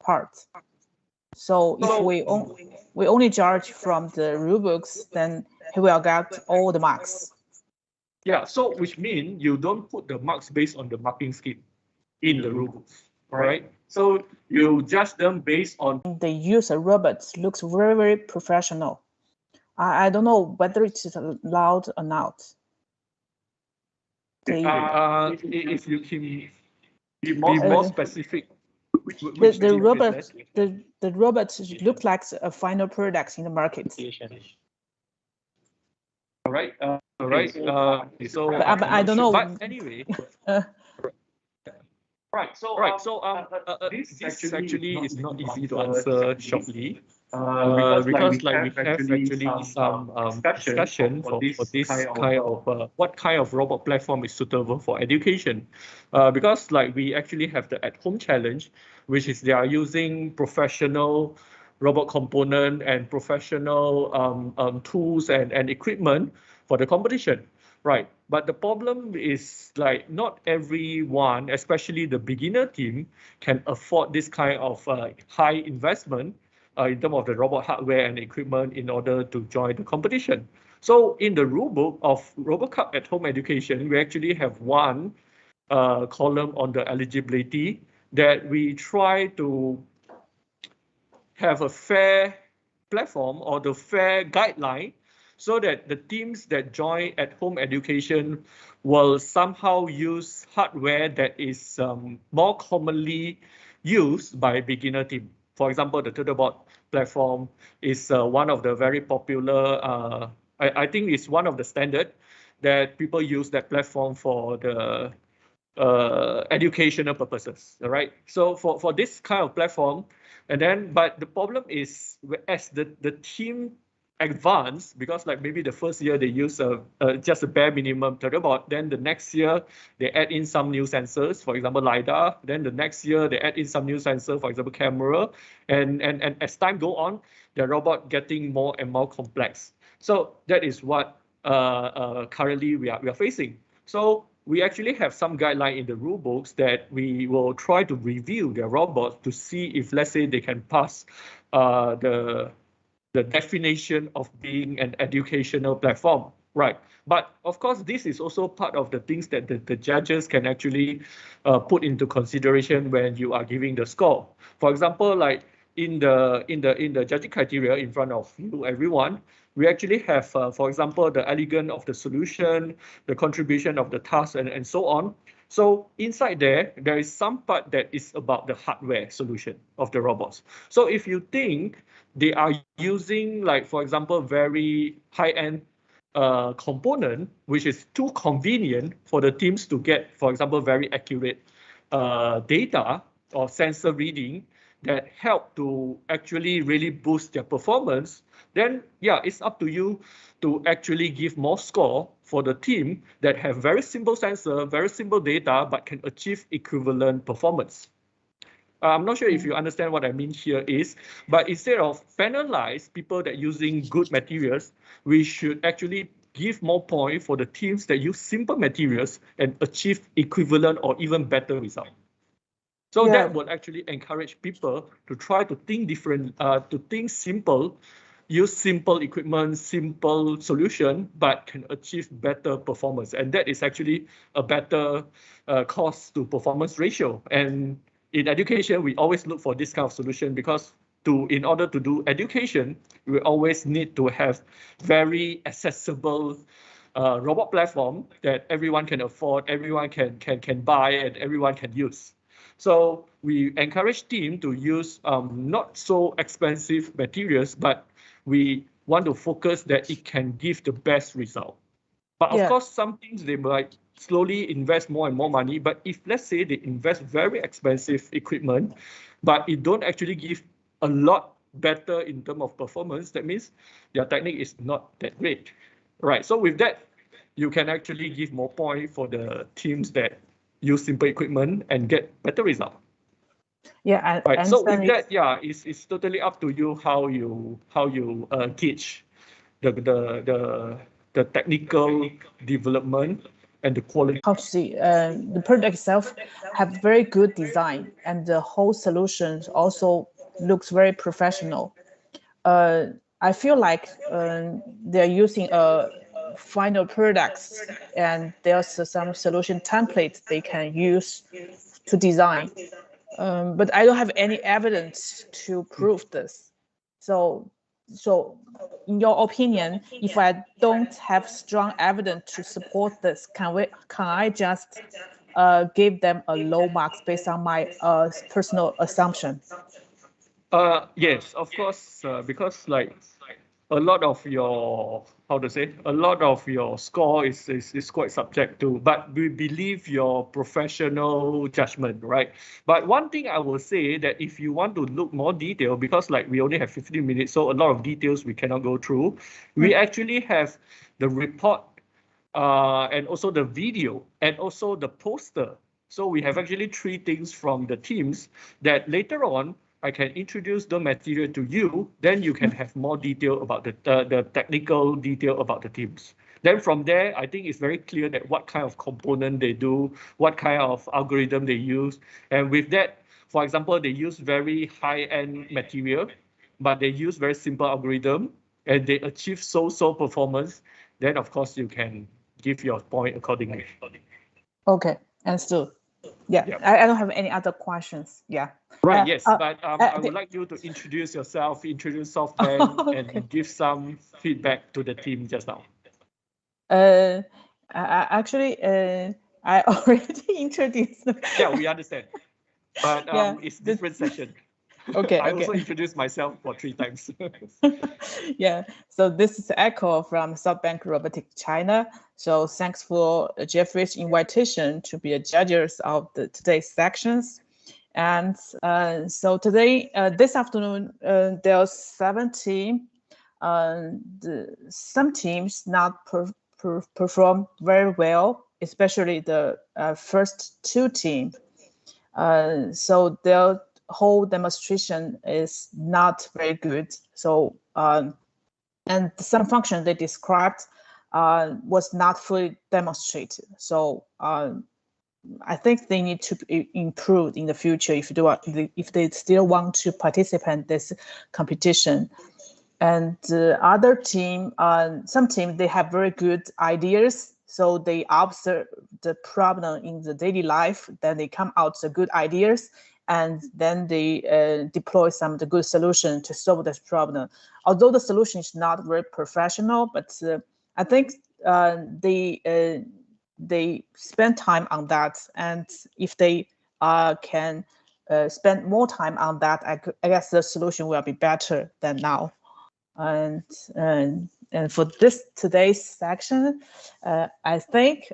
parts. So if we only judge from the rubrics, then he will get all the marks. Yeah, so which means you don't put the marks based on the marking scheme in the rubrics, right? So you judge them based on the user robots looks very, very professional. I don't know whether it is allowed or not. If you can be more specific. The robots look like a final product in the market. All right. So but I don't know. But anyway. Right. So this actually is not easy to answer shortly. Because like we have actually some discussion for this kind of what kind of robot platform is suitable for education. Because like we actually have the at-home challenge, which is they are using professional robot component and professional tools and equipment for the competition, right? But the problem is like not everyone, especially the beginner team, can afford this kind of high investment in terms of the robot hardware and equipment in order to join the competition. So in the rulebook of RoboCup at Home Education, we actually have one column on the eligibility, that we try to have a fair platform or the fair guideline so that the teams that join at home education will somehow use hardware that is more commonly used by beginner team. For example, the Turtlebot platform is one of the very popular, I think it's one of the standard that people use that platform for the educational purposes, all right? So for this kind of platform, and then, but the problem is as the team advance, because like maybe the first year they use just a bare minimum Turtlebot, then the next year they add in some new sensors, for example, LiDAR, then the next year they add in some new sensor, for example, camera, and as time go on, the robot getting more and more complex. So that is what currently we are facing. So we actually have some guideline in the rule books that we will try to review their robots to see if, let's say, they can pass the definition of being an educational platform, right? But of course, this is also part of the things that the judges can actually put into consideration when you are giving the score. For example, like in the judging criteria in front of you, everyone, we actually have, for example, the elegance of the solution, the contribution of the task, and so on. So inside there is some part that is about the hardware solution of the robots. So if you think they are using, like, for example, very high-end component, which is too convenient for the teams to get, for example, very accurate data or sensor reading that help to actually really boost their performance, then yeah, it's up to you to actually give more score for the team that have very simple sensor, very simple data, but can achieve equivalent performance. I'm not sure if you understand what I mean here is, but instead of penalize people that using good materials, we should actually give more point for the teams that use simple materials and achieve equivalent or even better result. So that would actually encourage people to try to think different, to think simple, use simple equipment, simple solution, but can achieve better performance. And that is actually a better cost to performance ratio. And in education, we always look for this kind of solution because in order to do education, we always need to have very accessible robot platform that everyone can afford, everyone can buy, and everyone can use. So we encourage team to use not so expensive materials, but we want to focus that it can give the best result. But of course, some things they might slowly invest more and more money. But if let's say they invest very expensive equipment, but it don't actually give a lot better in terms of performance, that means their technique is not that great, right? So with that, you can actually give more point for the teams that use simple equipment and get better result. Yeah, right. So with that, yeah, it's totally up to you how you gauge the technical development and the quality. How to see the product itself have very good design, and the whole solution also looks very professional. I feel like they're using final products, and there's some solution templates they can use to design. But I don't have any evidence to prove this. So in your opinion, if I don't have strong evidence to support this, can I just give them a low marks based on my personal assumption? Yes, of course, because like a lot of your, a lot of your score is quite subject to, but we believe your professional judgment, right? But one thing I will say that if you want to look more detail, because like we only have 15 minutes, so a lot of details we cannot go through, we actually have the report and also the video and also the poster. So we have actually 3 things from the teams that later on, I can introduce the material to you, then you can have more detail about the technical detail about the teams. Then from there, I think it's very clear that what kind of component they do, what kind of algorithm they use. And with that, for example, they use very high-end material, but they use very simple algorithm, and they achieve so-so performance, then of course you can give your point accordingly. Okay, Understood. Yeah, I don't have any other questions. Yeah. Right, yes, but I would like you to introduce yourself, introduce SoftBank, and give some feedback to the team just now. Actually, I already introduced. Yeah, we understand. But it's different session. Okay. I also introduced myself for 3 times. Yeah, so this is Echo from SoftBank Robotics China. So thanks for Jeffrey's invitation to be a judges of today's sections. And so today, this afternoon, there are 7 teams. Some teams not perform very well, especially the first 2 teams. So their whole demonstration is not very good. So and some function they described was not fully demonstrated. So I think they need to be improved in the future if they still want to participate in this competition. And the other team, some teams, they have very good ideas. So they observe the problem in the daily life, then they come out with good ideas, and then they deploy some of the good solution to solve this problem. Although the solution is not very professional, but I think they spend time on that. And if they can spend more time on that, I guess the solution will be better than now. And for today's section, I think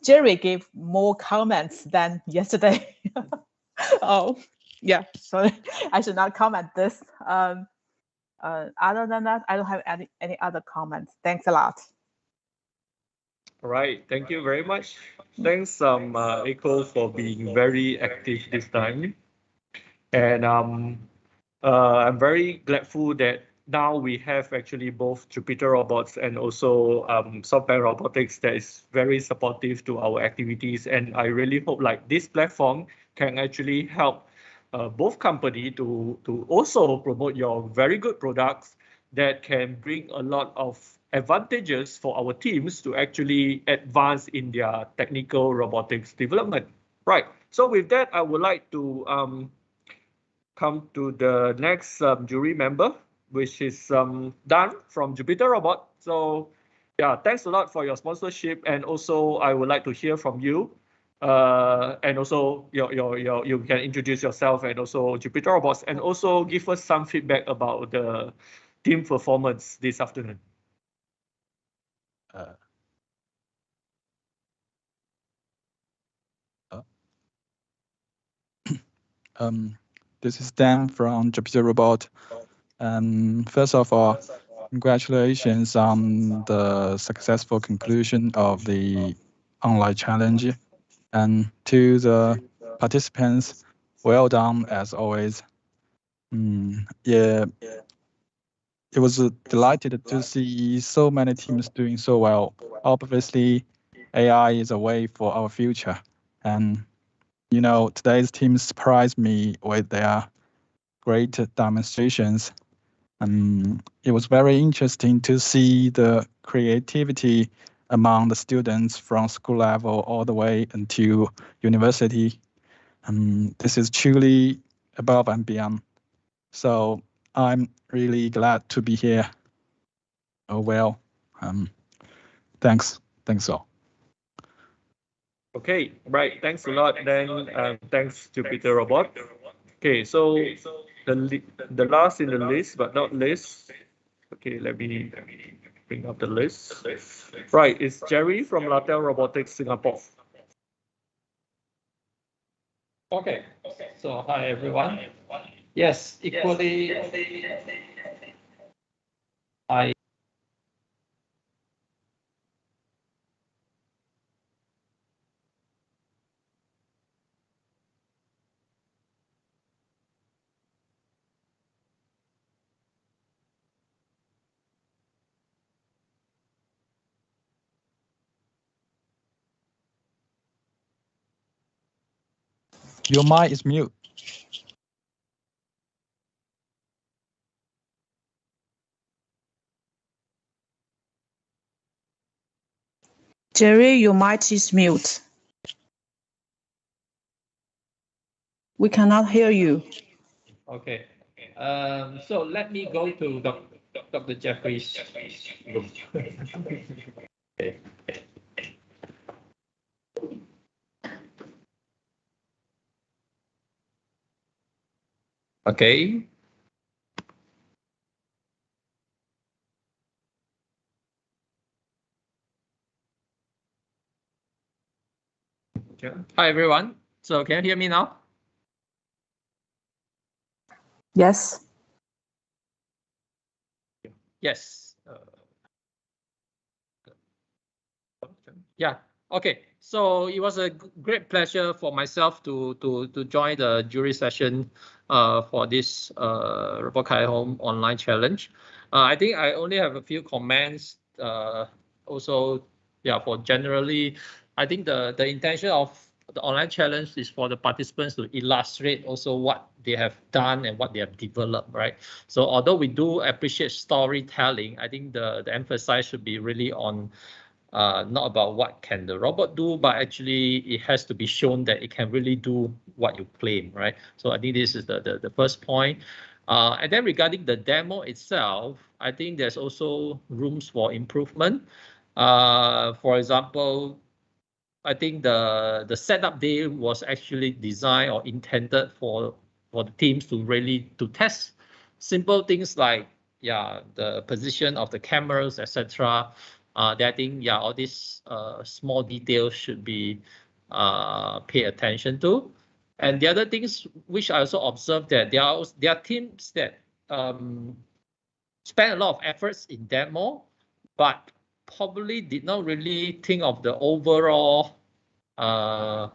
Jerry gave more comments than yesterday. Oh, yeah, sorry, I should not comment this. Other than that, I don't have any other comments. Thanks a lot. All right, thank you very much. Thanks, Echo, for being very active this time. And I'm very grateful that now we have actually both Jupyter Robots and also SoftBank Robotics that is very supportive to our activities. And I really hope like this platform can actually help both companies to also promote your very good products that can bring a lot of advantages for our teams to actually advance in their technical robotics development. Right, so with that, I would like to come to the next jury member, which is Dan from Jupyter Robot. So yeah, thanks a lot for your sponsorship. And also I would like to hear from you. And also you can introduce yourself and also Jupyter Robots, and also give us some feedback about the team performance this afternoon. This is Dan from Jupyter Robot. First of all, congratulations on the successful conclusion of the online challenge. And to the participants, well done as always. Yeah, it was delighted to see so many teams doing so well. Obviously, AI is a way for our future. And you know, today's team surprised me with their great demonstrations. It was very interesting to see the creativity among the students from school level all the way until university. This is truly above and beyond. So I'm really glad to be here. Oh well, thanks all. Okay, right. Thanks a lot. Then thanks to Jupyter Robot. Okay, so the last in the list, but not least. Okay, let me bring up the list. Right, it's Jerry from Latel Robotics Singapore. Okay. So hi everyone. Yes, equally. Your mic is mute. Jerry, your mic is mute. We cannot hear you. Okay. So let me go to Dr. Jeffrey's room. Okay. Okay. Hi everyone. So can you hear me now? Yes. Yes. Yeah. Okay. So it was a great pleasure for myself to join the jury session for this Robot Kai Home online challenge. I think I only have a few comments. Also, yeah, for generally, I think the intention of the online challenge is for the participants to illustrate also what they have done and what they have developed, right? So although we do appreciate storytelling, I think the emphasis should be really on not about what can the robot do, but actually it has to be shown that it can really do what you claim, right? So I think this is the first point. And then regarding the demo itself, I think there's also rooms for improvement. For example, I think the setup day was actually designed or intended for the teams to really test simple things like the position of the cameras, etc. That I think all these small details should be pay attention to. And the other things which I also observed that there are teams that spend a lot of efforts in demo, but probably did not really think of the overall how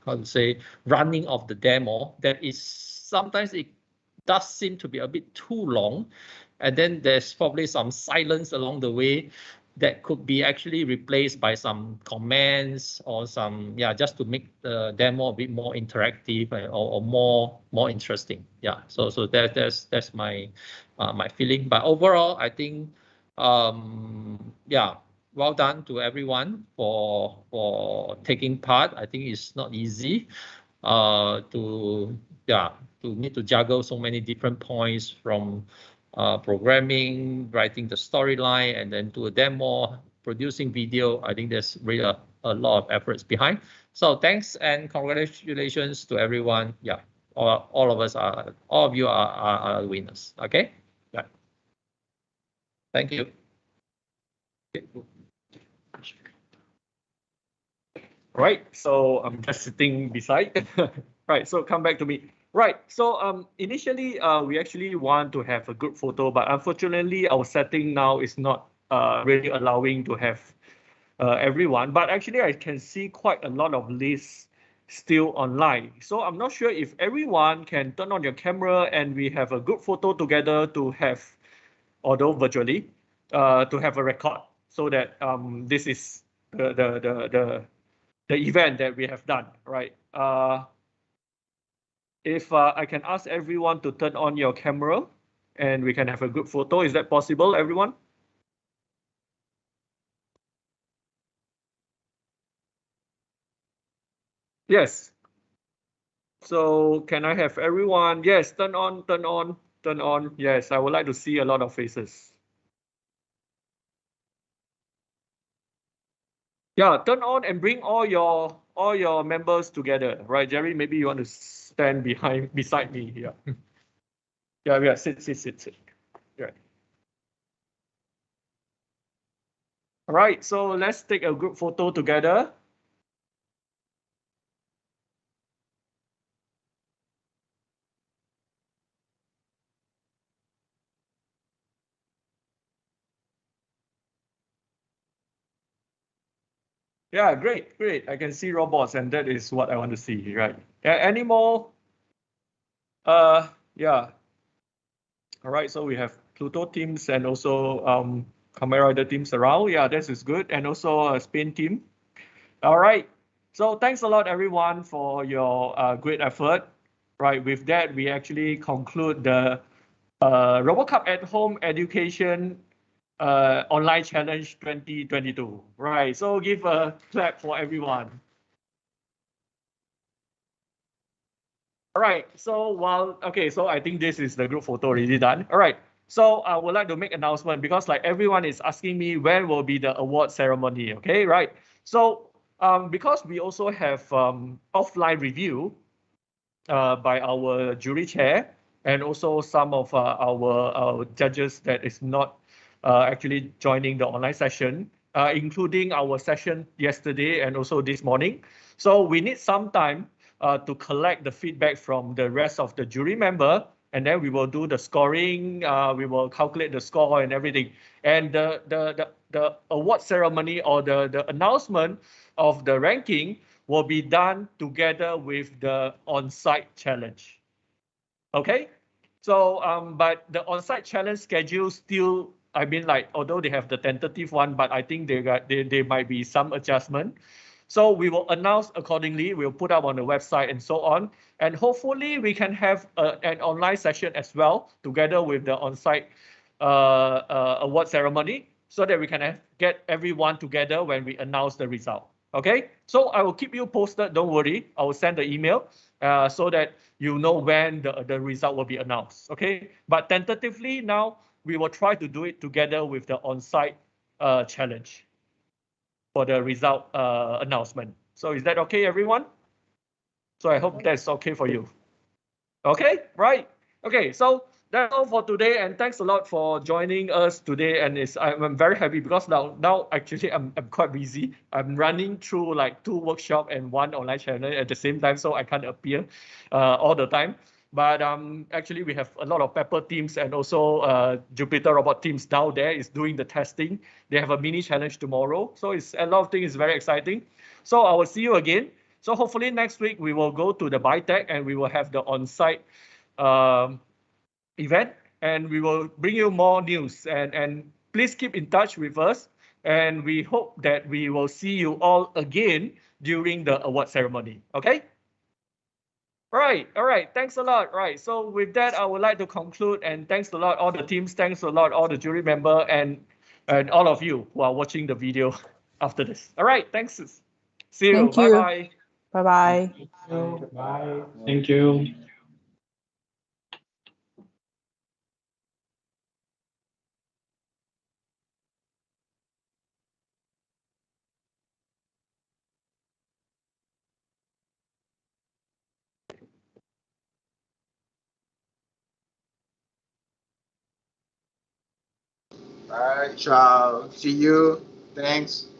to say running of the demo. That is sometimes it does seem to be a bit too long, and then there's probably some silence along the way that could be actually replaced by some comments or some just to make the demo a bit more interactive or more interesting. So that's my my feeling. But overall, I think well done to everyone for taking part. I think it's not easy to need to juggle so many different points from programming, writing the storyline, and then to a demo, producing video. I think there's really a lot of efforts behind. So thanks and congratulations to everyone. All of you are winners. Okay. Thank you. Right, so I'm just sitting beside. Right, so come back to me. Right, so initially we actually want to have a group photo, but unfortunately our setting now is not really allowing to have everyone. But actually I can see quite a lot of lists still online. So I'm not sure if everyone can turn on your camera and we have a group photo together to have, although virtually, to have a record so that this is the event that we have done, right? If I can ask everyone to turn on your camera and we can have a group photo, is that possible, everyone? Yes. So can I have everyone? Yes, turn on, turn on, turn on. Yes, I would like to see a lot of faces. Yeah, turn on and bring all your members together, right? Jerry, maybe you want to stand beside me here. Yeah, sit. Right. All right, so let's take a group photo together. Yeah, great. I can see robots, and that is what I want to see, right? Any more? Yeah. All right, so we have Pluto teams and also Kamen Rider teams around. Yeah, this is good, and also a Spain team. All right. So thanks a lot, everyone, for your great effort. Right. With that, we actually conclude the RoboCup at Home Education Online Challenge 2022. Right. So give a clap for everyone. All right. So so I think this is the group photo already done. All right. So I would like to make announcement because like everyone is asking me when will be the award ceremony. Okay, right. So because we also have offline review by our jury chair and also some of our judges that is not actually joining the online session, including our session yesterday and also this morning. So we need some time to collect the feedback from the rest of the jury member, and then we will do the scoring, we will calculate the score and everything. And the award ceremony or the announcement of the ranking will be done together with the on-site challenge. Okay, so but the on-site challenge schedule still, I mean, like although they have the tentative one, but I think there might be some adjustment. So we will announce accordingly. We'll put up on the website and so on, and hopefully we can have an online session as well together with the on-site award ceremony, so that we can get everyone together when we announce the result. Okay, so I will keep you posted. Don't worry, I will send the email so that you know when the result will be announced. Okay, but tentatively now we will try to do it together with the on-site challenge for the result announcement. So is that okay, everyone? So I hope that's okay for you. Okay, right. Okay, so that's all for today, and thanks a lot for joining us today. And I'm very happy because now actually I'm quite busy. I'm running through like 2 workshops and 1 online channel at the same time, so I can't appear all the time. But actually we have a lot of Pepper teams and also Jupyter Robot teams down there is doing the testing. They have a mini challenge tomorrow, so it's a lot of things. Is very exciting. So I will see you again. So hopefully next week we will go to the BITEC and we will have the on-site event, and we will bring you more news. And please keep in touch with us, and we hope that we will see you all again during the award ceremony. Okay? All right. Thanks a lot. Right. So with that, I would like to conclude, and thanks a lot all the teams. Thanks a lot all the jury member and all of you who are watching the video after this. All right. Thanks. See you. Thank you. Bye-bye. Bye-bye. Bye. Thank you. Bye, ciao. See you. Thanks.